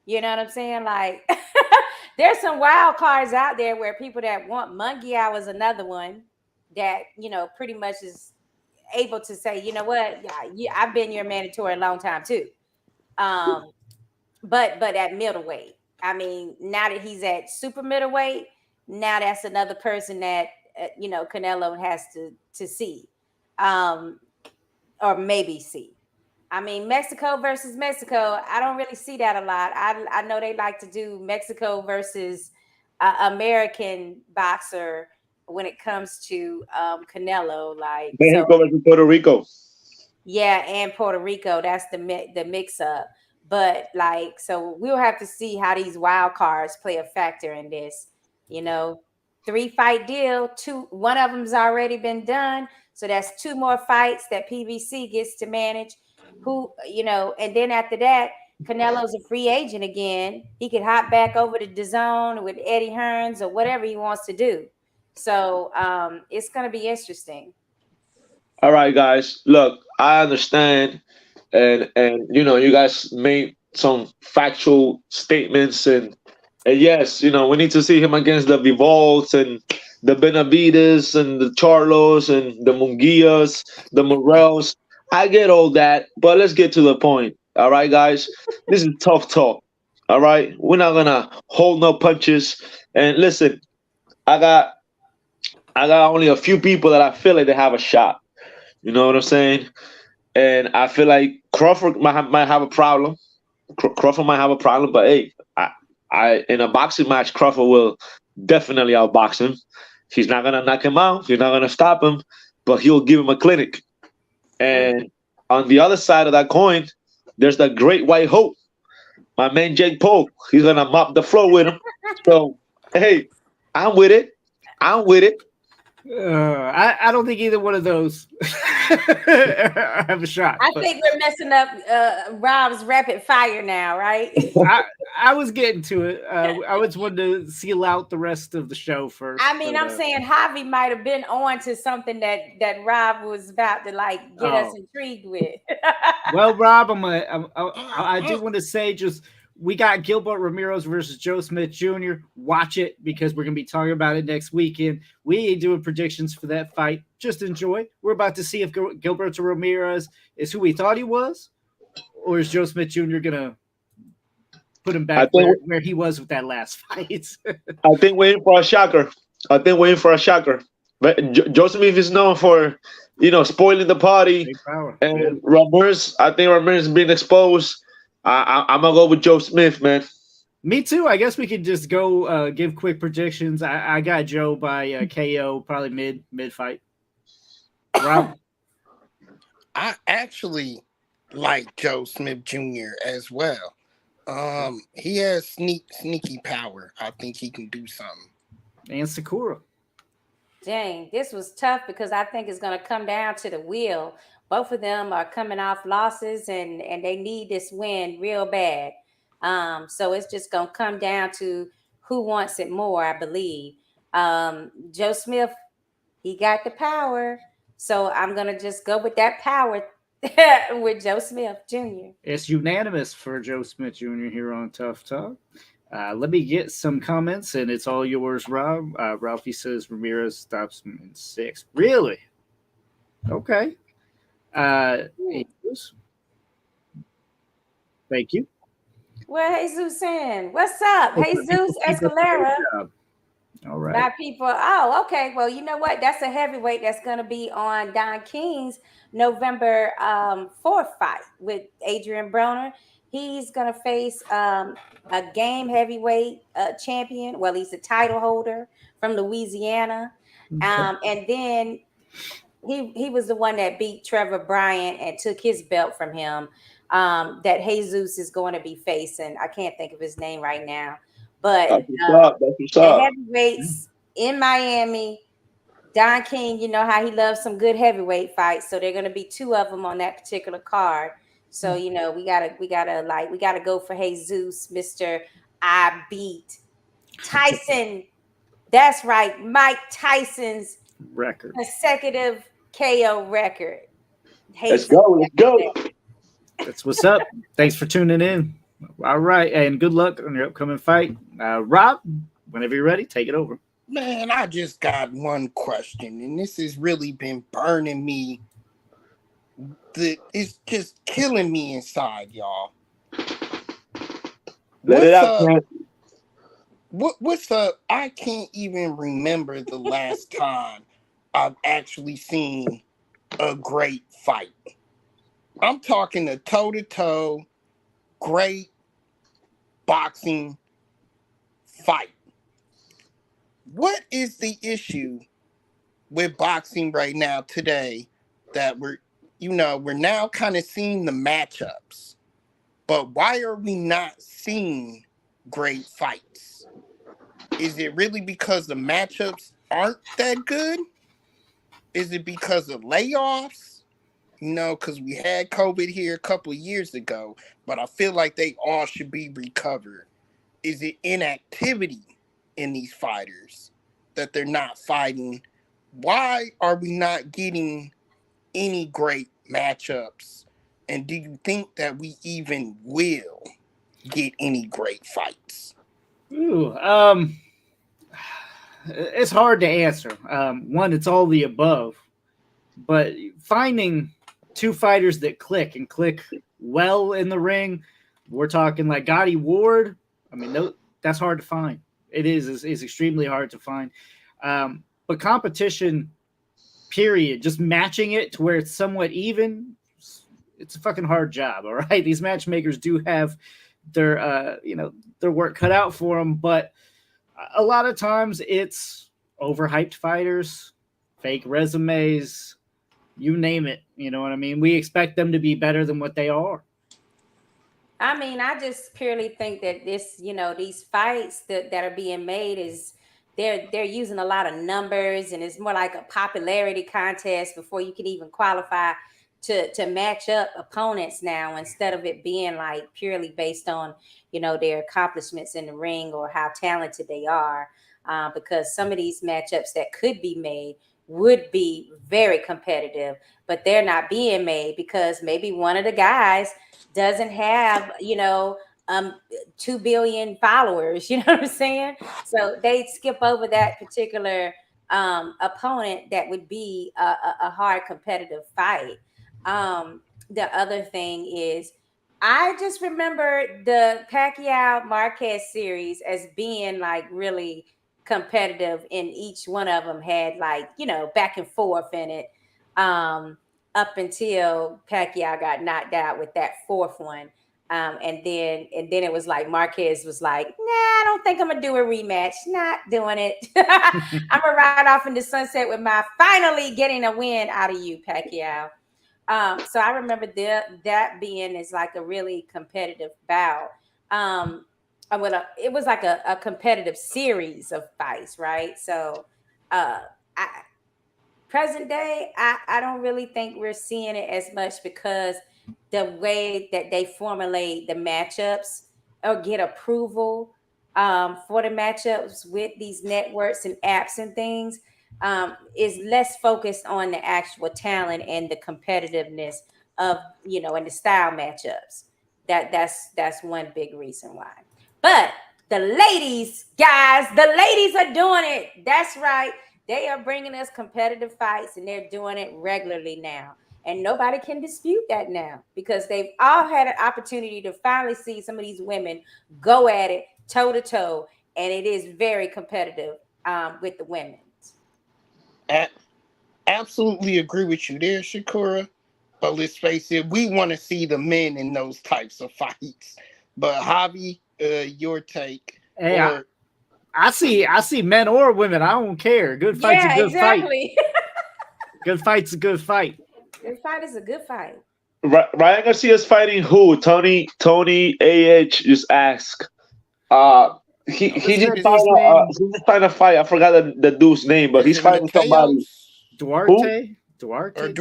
You know what I'm saying? Like, there's some wild cards out there where people that want Munguia was another one that, pretty much is able to say, you know what? Yeah, I've been your mandatory a long time too. But at middleweight, I mean, now that he's at super middleweight, now that's another person that Canelo has to see, or maybe see. I mean, Mexico versus Mexico, I don't really see that a lot. I know they like to do Mexico versus American boxer when it comes to Canelo, like Mexico versus Puerto Rico. Yeah, and Puerto Rico, that's the mix up. But like, so we'll have to see how these wild cards play a factor in this. 3-fight deal. One of them's already been done, so that's 2 more fights that PBC gets to manage. And then after that, Canelo's a free agent again. He could hop back over to DAZN with Eddie Hearns or whatever he wants to do. So it's going to be interesting. All right, guys. Look, I understand, and you guys made some factual statements, and yes, we need to see him against the Vivalds and the Benavides and the Charlos and the Munguias, the Morels. I get all that, but let's get to the point. All right, guys. This is tough talk. All right, we're not gonna hold no punches. And listen, I got only a few people that I feel like they have a shot. You know what I'm saying? And I feel like Crawford might have a problem. Crawford might have a problem, but hey, I in a boxing match, Crawford will definitely outbox him. He's not gonna knock him out. He's not gonna stop him, but he'll give him a clinic. And on the other side of that coin, there's the great white hope, my man Jake Paul. He's gonna mop the floor with him. So hey, I'm with it. I'm with it. I don't think either one of those have a shot. I think we're messing up Rob's rapid fire now, right? I was getting to it. I was wanting to seal out the rest of the show first. I mean, I'm saying Javi might have been on to something that Rob was about to like get us intrigued with. Well, Rob, I do want to say just we got Gilbert Ramirez versus Joe Smith Jr. Watch it because we're going to be talking about it next weekend. We ain't doing predictions for that fight. Just enjoy. We're about to see if Gilbert Ramirez is who we thought he was, or is Joe Smith Jr. going to put him back where he was with that last fight. I think we're in for a shocker. But Joe Smith is known for, spoiling the party. And Ramirez, I think Ramirez being exposed. I'm gonna go with Joe Smith, man. Me too. I guess we could just go give quick predictions. I got Joe by KO, probably mid fight. Rob? I actually like Joe Smith Jr. as well. He has sneaky power. I think he can do something. And Sakura. Dang, this was tough because I think it's going to come down to the wheel. Both of them are coming off losses and they need this win real bad. So it's just going to come down to who wants it more, I believe. Joe Smith, he got the power. So I'm going to just go with that power with Joe Smith Jr. It's unanimous for Joe Smith Jr. here on Tough Talk. Let me get some comments, and it's all yours, Rob. Ralphie says Ramirez stops him in 6. Really? Okay. Jesus. Thank you. Well, Jesus saying, what's up? Jesus Escalera. All right. Got people. Oh, okay. Well, you know what? That's a heavyweight that's going to be on Don King's November 4th fight with Adrian Broner. He's going to face a game heavyweight champion. Well, he's a title holder from Louisiana. And then he was the one that beat Trevor Bryant and took his belt from him. That Jesus is going to be facing. I can't think of his name right now. But the heavyweights in Miami, Don King, you know how he loves some good heavyweight fights. So they're going to be 2 of them on that particular card. So, we gotta go for Jesus, Mr. I beat Tyson. That's right. Mike Tyson's record, consecutive KO record. Let's go. That's what's up. Thanks for tuning in. All right. And good luck on your upcoming fight. Rob, whenever you're ready, take it over. Man, I just got one question, and this has really been burning me. It's just killing me inside, y'all. Let it out. What's up? I can't even remember the last time I've actually seen a great fight. I'm talking a toe-to-toe, great boxing fight. What is the issue with boxing right now today that we're now kind of seeing the matchups, but why are we not seeing great fights? Is it really because the matchups aren't that good? Is it because of layoffs? Because we had COVID here a couple of years ago, but I feel like they all should be recovered. Is it inactivity in these fighters that they're not fighting? Why are we not getting any great matchups? And do you think that we even will get any great fights? It's hard to answer. One, it's all the above, but finding 2 fighters that click well in the ring, we're talking like Gotti Ward. I mean, that's hard to find. It is extremely hard to find. But competition period. Just matching it to where it's somewhat even. It's a fucking hard job. All right, these matchmakers do have their their work cut out for them, but a lot of times it's overhyped fighters, fake resumes, you name it. You know what I mean? We expect them to be better than what they are. I mean, I just purely think that this, these fights that are being made is they're using a lot of numbers, and it's more like a popularity contest before you can even qualify to match up opponents now, instead of it being like purely based on their accomplishments in the ring or how talented they are, because some of these matchups that could be made would be very competitive, but they're not being made because maybe one of the guys doesn't have 2 billion followers, you know what I'm saying? So they skip over that particular opponent that would be a hard competitive fight. The other thing is, I just remember the Pacquiao Marquez series as being like really competitive, and each one of them had like, back and forth in it, up until Pacquiao got knocked out with that fourth one. And then it was like Marquez was like, nah, I don't think I'm gonna do a rematch. Not doing it. I'm gonna ride off in the sunset with my finally getting a win out of you, Pacquiao. So I remember that being is like a really competitive bout. It was like a competitive series of fights, right? So present day, I don't really think we're seeing it as much, because the way that they formulate the matchups or get approval for the matchups with these networks and apps and things is less focused on the actual talent and the competitiveness of, and the style matchups. That's one big reason why. But the ladies, guys, the ladies are doing it. That's right. They are bringing us competitive fights, and they're doing it regularly now. And nobody can dispute that now, because they've all had an opportunity to finally see some of these women go at it toe to toe. And it is very competitive with the women. Absolutely agree with you there, Shakura. But let's face it, we want to see the men in those types of fights. But Javi, your take. Hey, I see men or women. I don't care. Good fight's a good exactly. fight. Good fight's a good fight. Good fight is a good fight. Ryan Garcia's fighting who? Tony AH just asked. He just trying to fight. I forgot the dude's name, but he's fighting somebody. Duarte. Duarte.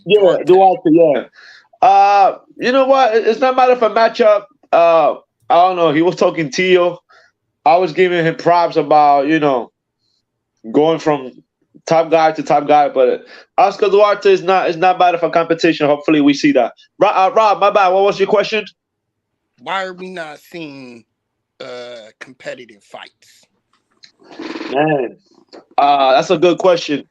Yeah, Duarte. Yeah. You know what? It's not matter of a matchup. I don't know. He was talking Tio. I was giving him props about going from top guy to top guy, but Oscar Duarte is not bad of a competition. Hopefully, we see that. Rob, my bad. What was your question? Why are we not seeing competitive fights? Man, that's a good question.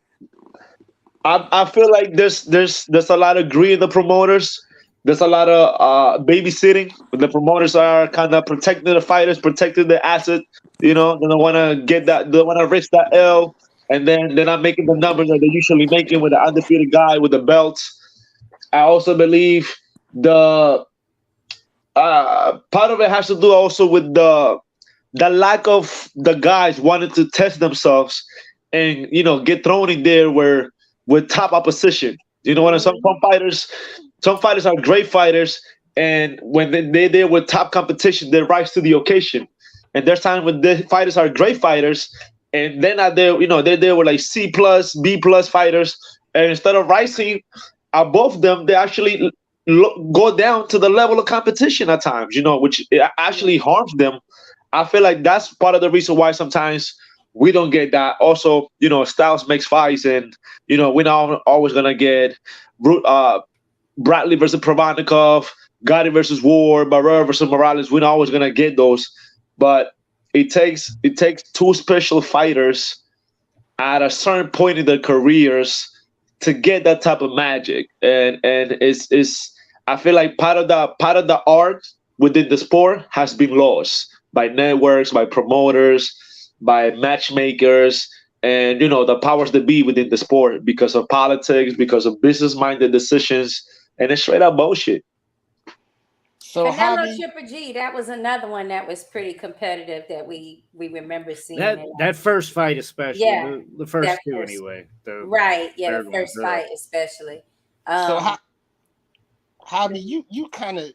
I feel like there's a lot of greed in the promoters. There's a lot of babysitting. The promoters are kind of protecting the fighters, protecting the asset. They don't want to get that. They don't want to risk that L, and then they're not making the numbers that they're usually making with the undefeated guy with the belts. I also believe the part of it has to do also with the lack of the guys wanting to test themselves and get thrown in there with top opposition. You know what I'm saying? Some fighters are great fighters, and when they're there with top competition, they rise to the occasion. And there's times when the fighters are great fighters, and they're not there. They're there with like C+, B+ fighters, and instead of rising above them, they actually go down to the level of competition at times. Which actually harms them. I feel like that's part of the reason why sometimes we don't get that. Also, styles makes fights, and we're not always gonna get Bradley versus Provannikov, Gotti versus Ward, Barrera versus Morales. We're not always gonna get those, but it takes two special fighters at a certain point in their careers to get that type of magic, and it's I feel like part of the art within the sport has been lost by networks, by promoters, by matchmakers, and the powers that be within the sport because of politics, because of business-minded decisions, and it's straight up bullshit. So Canelo Javi, Triple G, that was another one that was pretty competitive that we remember seeing That it. that first fight, especially Yeah, the first that two, first, anyway. The right. Yeah, the third one, first fight especially. so Um, Javi, you kind of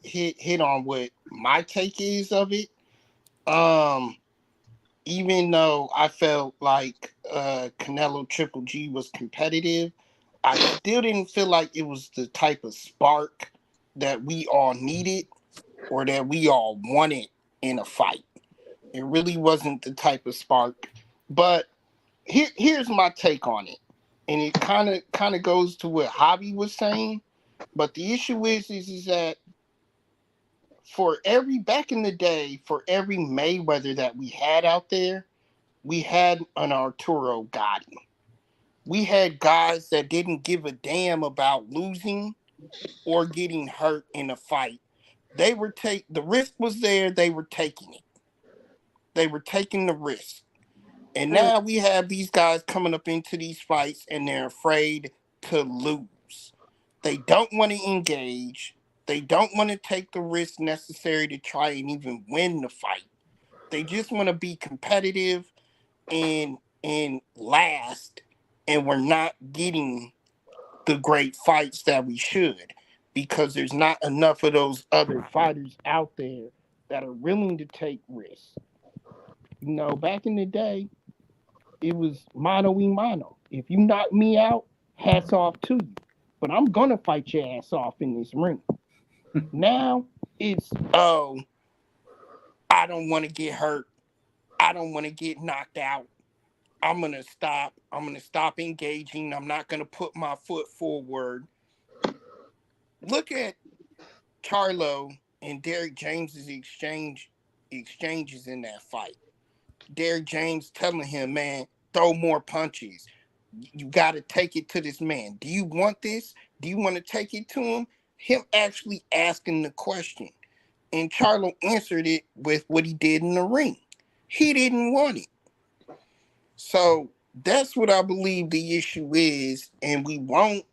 hit on what my take is of it. Um, Even though I felt like Canelo Triple G was competitive, I still didn't feel like it was the type of spark that we all needed or that we all wanted in a fight. It really wasn't the type of spark. But here's my take on it, and it kind of goes to what Javi was saying. But the issue is that for every back in the day, for every Mayweather that we had out there, we had an Arturo Gotti. We had guys that didn't give a damn about losing or getting hurt in a fight. The risk was there, they were taking it. They were taking the risk. And now we have these guys coming up into these fights and they're afraid to lose. They don't want to engage. They don't want to take the risk necessary to try and even win the fight. They just want to be competitive and last, and we're not getting the great fights that we should because there's not enough of those other fighters out there that are willing to take risks. Back in the day, it was mano y mano. If you knock me out, hats off to you. But I'm gonna fight your ass off in this ring. Now it's I don't want to get hurt. I don't want to get knocked out. I'm gonna stop. I'm gonna stop engaging. I'm not gonna put my foot forward. Look at Charlo and Derrick James's exchanges in that fight. Derrick James telling him, man, throw more punches. You got to take it to this man. Do you want this? Do you want to take it to him? Him actually asking the question. And Charlo answered it with what he did in the ring. He didn't want it. So that's what I believe the issue is. And we won't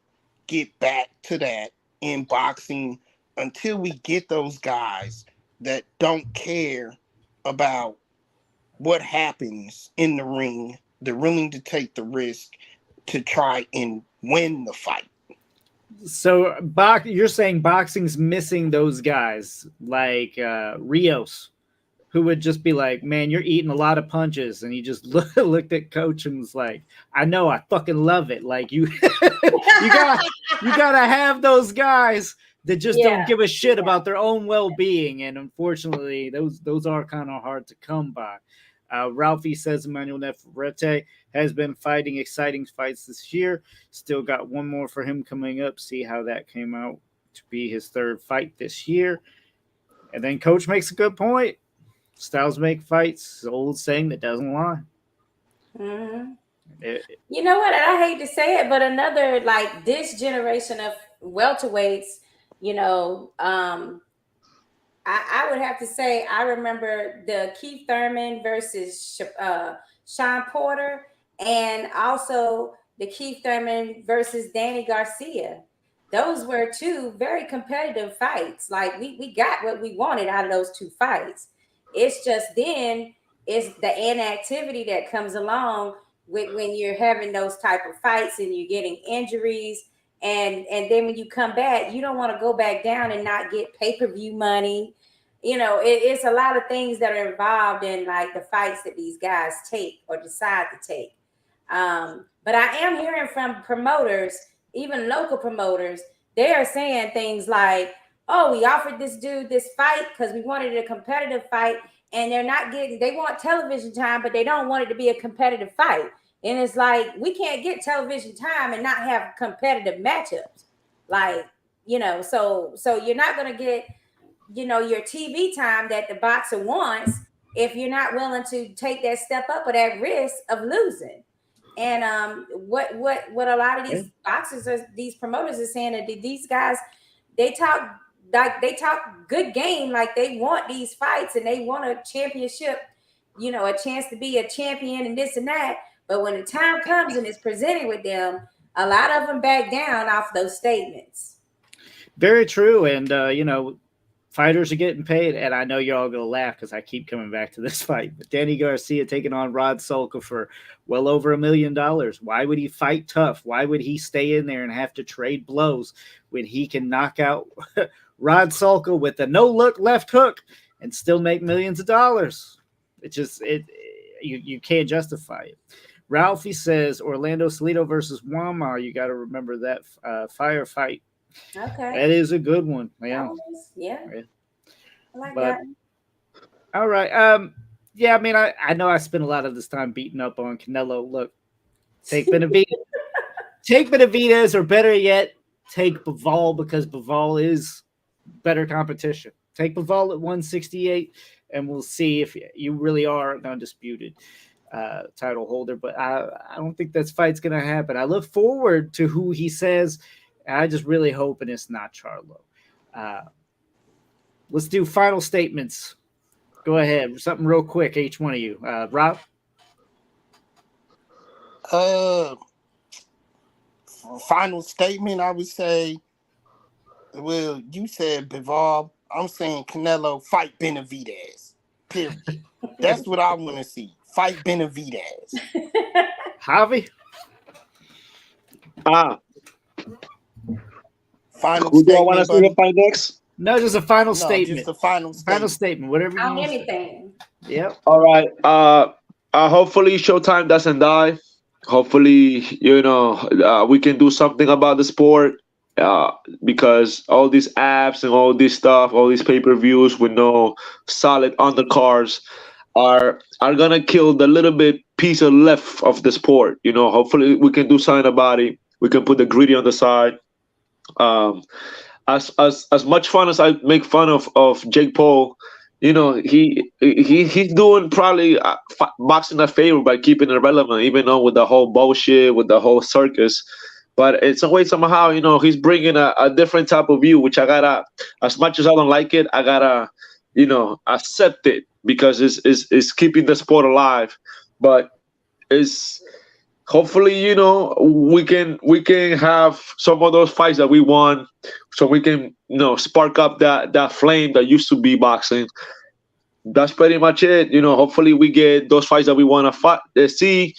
get back to that in boxing until we get those guys that don't care about what happens in the ring. They're willing to take the risk to try and win the fight. So, you're saying boxing's missing those guys like Rios, who would just be like, "Man, you're eating a lot of punches," and he just looked at coach and was like, "I know, I fucking love it." Like you, you gotta have those guys that just don't give a shit about their own well-being, and unfortunately, those are kind of hard to come by. Ralphie says Emmanuel Neferrete has been fighting exciting fights this year. Still got one more for him coming up. See how that came out to be his third fight this year. And then coach makes a good point. Styles make fights. Old saying that doesn't lie. Mm-hmm. You know what? And I hate to say it, but another like this generation of welterweights, I would have to say I remember the Keith Thurman versus Sean Porter, and also the Keith Thurman versus Danny Garcia. Those were two very competitive fights. Like we got what we wanted out of those two fights. It's just then it's the inactivity that comes along with when you're having those type of fights and you're getting injuries. And then when you come back, you don't want to go back down and not get pay-per-view money. It's a lot of things that are involved in like the fights that these guys take or decide to take. But I am hearing from promoters, even local promoters, they are saying things like, "Oh, we offered this dude this fight because we wanted a competitive fight, and they want television time, but they don't want it to be a competitive fight." And it's like, we can't get television time and not have competitive matchups. Like, so you're not going to get, your TV time that the boxer wants if you're not willing to take that step up or that risk of losing. And what a lot of these boxers these promoters are saying that these guys, they talk good game, like they want these fights and they want a championship a chance to be a champion and this and that. But when the time comes and it's presented with them, a lot of them back down off those statements. Very true. And, fighters are getting paid. And I know you're all going to laugh because I keep coming back to this fight. But Danny Garcia taking on Rod Sulka for well over $1 million. Why would he fight tough? Why would he stay in there and have to trade blows when he can knock out Rod Sulka with a no-look left hook and still make millions of dollars? You can't justify it. Ralphie says Orlando Salido versus Wama. You got to remember that firefight. Okay. That is a good one. Yeah. Yeah. I like But, that. all right. Yeah, I mean, I know I spent a lot of this time beating up on Canelo. Look, take Benavidez. Take Benavidez, or better yet, take Bivol, because Bivol is better competition. Take Bivol at 168, and we'll see if you really are an undisputed title holder. But I don't think that fight's going to happen. I look forward to who he says. I just really hoping it's not Charlo. Let's do final statements. Go ahead. Something real quick, each one of you. Rob? Final statement, I would say, well, you said Bivol. I'm saying Canelo fight Benavidez. Period. That's what I want to see. Fight Benavidez. Javi? Final Who do I statement, want to see buddy. him fight next? No, just a final statement. Just a final statement. Final statement. Whatever you On want. anything. Yep. All right. Hopefully Showtime doesn't die. Hopefully, we can do something about the sport. Because all these apps and all this stuff, all these pay-per-views with no solid undercards are gonna kill the little bit piece of left of the sport. Hopefully we can do something about it. We can put the greedy on the side. As much fun as I make fun of Jake Paul, he's doing probably boxing a favor by keeping it relevant, even though with the whole bullshit, with the whole circus. But in some way, somehow, he's bringing a different type of view, which I gotta, as much as I don't like it, I gotta, accept it, because it's keeping the sport alive. But it's hopefully, we can have some of those fights that we won, so we can, spark up that flame that used to be boxing. That's pretty much it. Hopefully we get those fights that we want to see,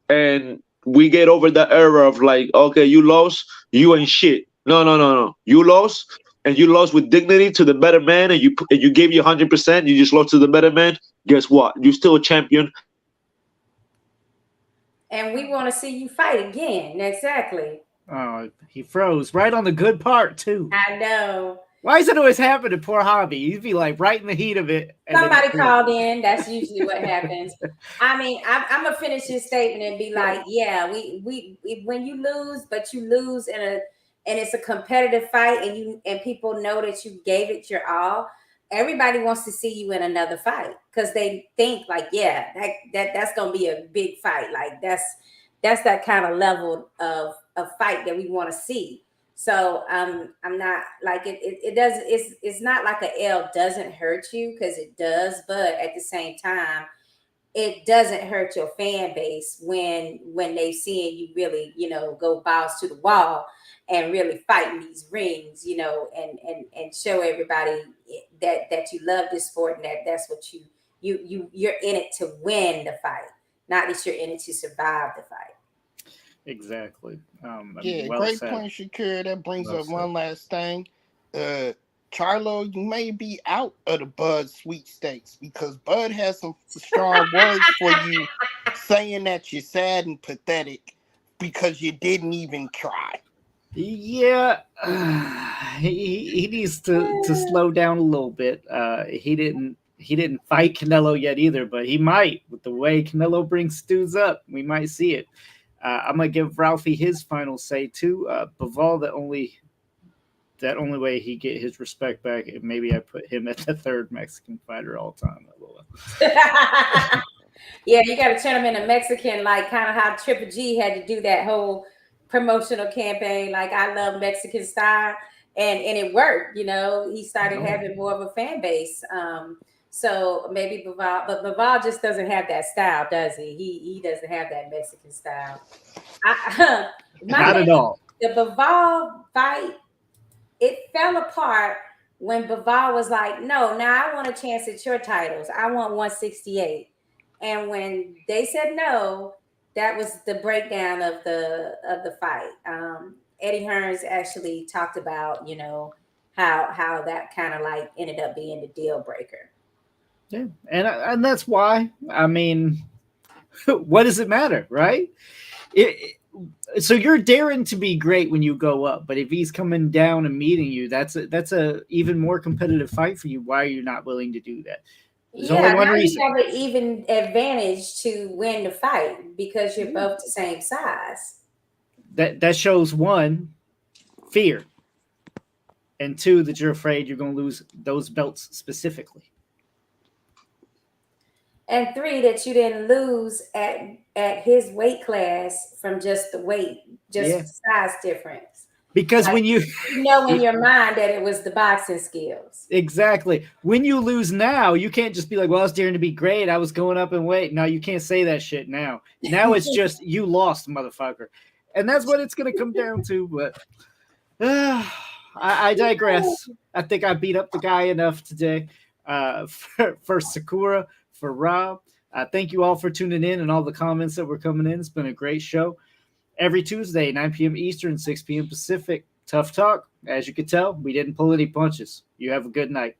and we get over the era of like, okay, you lost, you ain't shit. No. You lost, and you lost with dignity to the better man, and you gave you 100%. You just lost to the better man. Guess what? You're still a champion. And we want to see you fight again. Exactly. Oh, he froze right on the good part too. I know. Why does it always happen to poor Hobby? He'd be like right in the heat of it. Somebody called in. That's usually what happens. I mean, I'm gonna finish this statement and be like, yeah, we when you lose, but you lose and it's a competitive fight, and people know that you gave it your all. Everybody wants to see you in another fight because they think like, yeah, that's gonna be a big fight. Like that's that kind of level of fight that we want to see. So I'm not like it does. It's not like a L doesn't hurt you, because it does, but at the same time, it doesn't hurt your fan base when they seeing you really, go balls to the wall and really fight in these rings, and show everybody that you love this sport, and that's what you're in it to win the fight, not that you're in it to survive the fight. Exactly. Great point, Shakira. That brings up one last thing. Charlo, you may be out of the Bud sweepstakes, because Bud has some strong words for you, saying that you're sad and pathetic because you didn't even try. Yeah, he needs to slow down a little bit. He didn't fight Canelo yet either, but he might. With the way Canelo brings dudes up, we might see it. I'm gonna give Ralphie his final say too. Bivol, the only way he get his respect back, and maybe I put him at the third Mexican fighter all time. Yeah, you got to turn him into Mexican, like kind of how Triple G had to do that whole promotional campaign, like I love Mexican style, and it worked. He started having more of a fan base. So maybe Bivol, but Bivol just doesn't have that style, does he? He doesn't have that Mexican style. Not at all. The Bivol fight, it fell apart when Bivol was like, no, now I want a chance at your titles. I want 168. And when they said no, that was the breakdown of the fight. Eddie Hearns actually talked about, how that kind of like ended up being the deal breaker. Yeah, and that's why. I mean, what does it matter, right? So you're daring to be great when you go up, but if he's coming down and meeting you, that's a even more competitive fight for you. Why are you not willing to do that? There's only one reason. You have an even advantage to win the fight because you're both the same size. That shows one, fear, and two, that you're afraid you're going to lose those belts specifically. And three, that you didn't lose at his weight class from just the weight, size difference. Because when you know in your mind that it was the boxing skills. Exactly. When you lose now, you can't just be like, well, I was daring to be great. I was going up in weight. No, you can't say that shit now. Now it's just you lost, motherfucker. And that's what it's going to come down to. But I digress. I think I beat up the guy enough today. For Sakura, for Rob. Thank you all for tuning in and all the comments that were coming in. It's been a great show. Every Tuesday, 9 p.m. Eastern, 6 p.m. Pacific. Tough talk. As you can tell, we didn't pull any punches. You have a good night.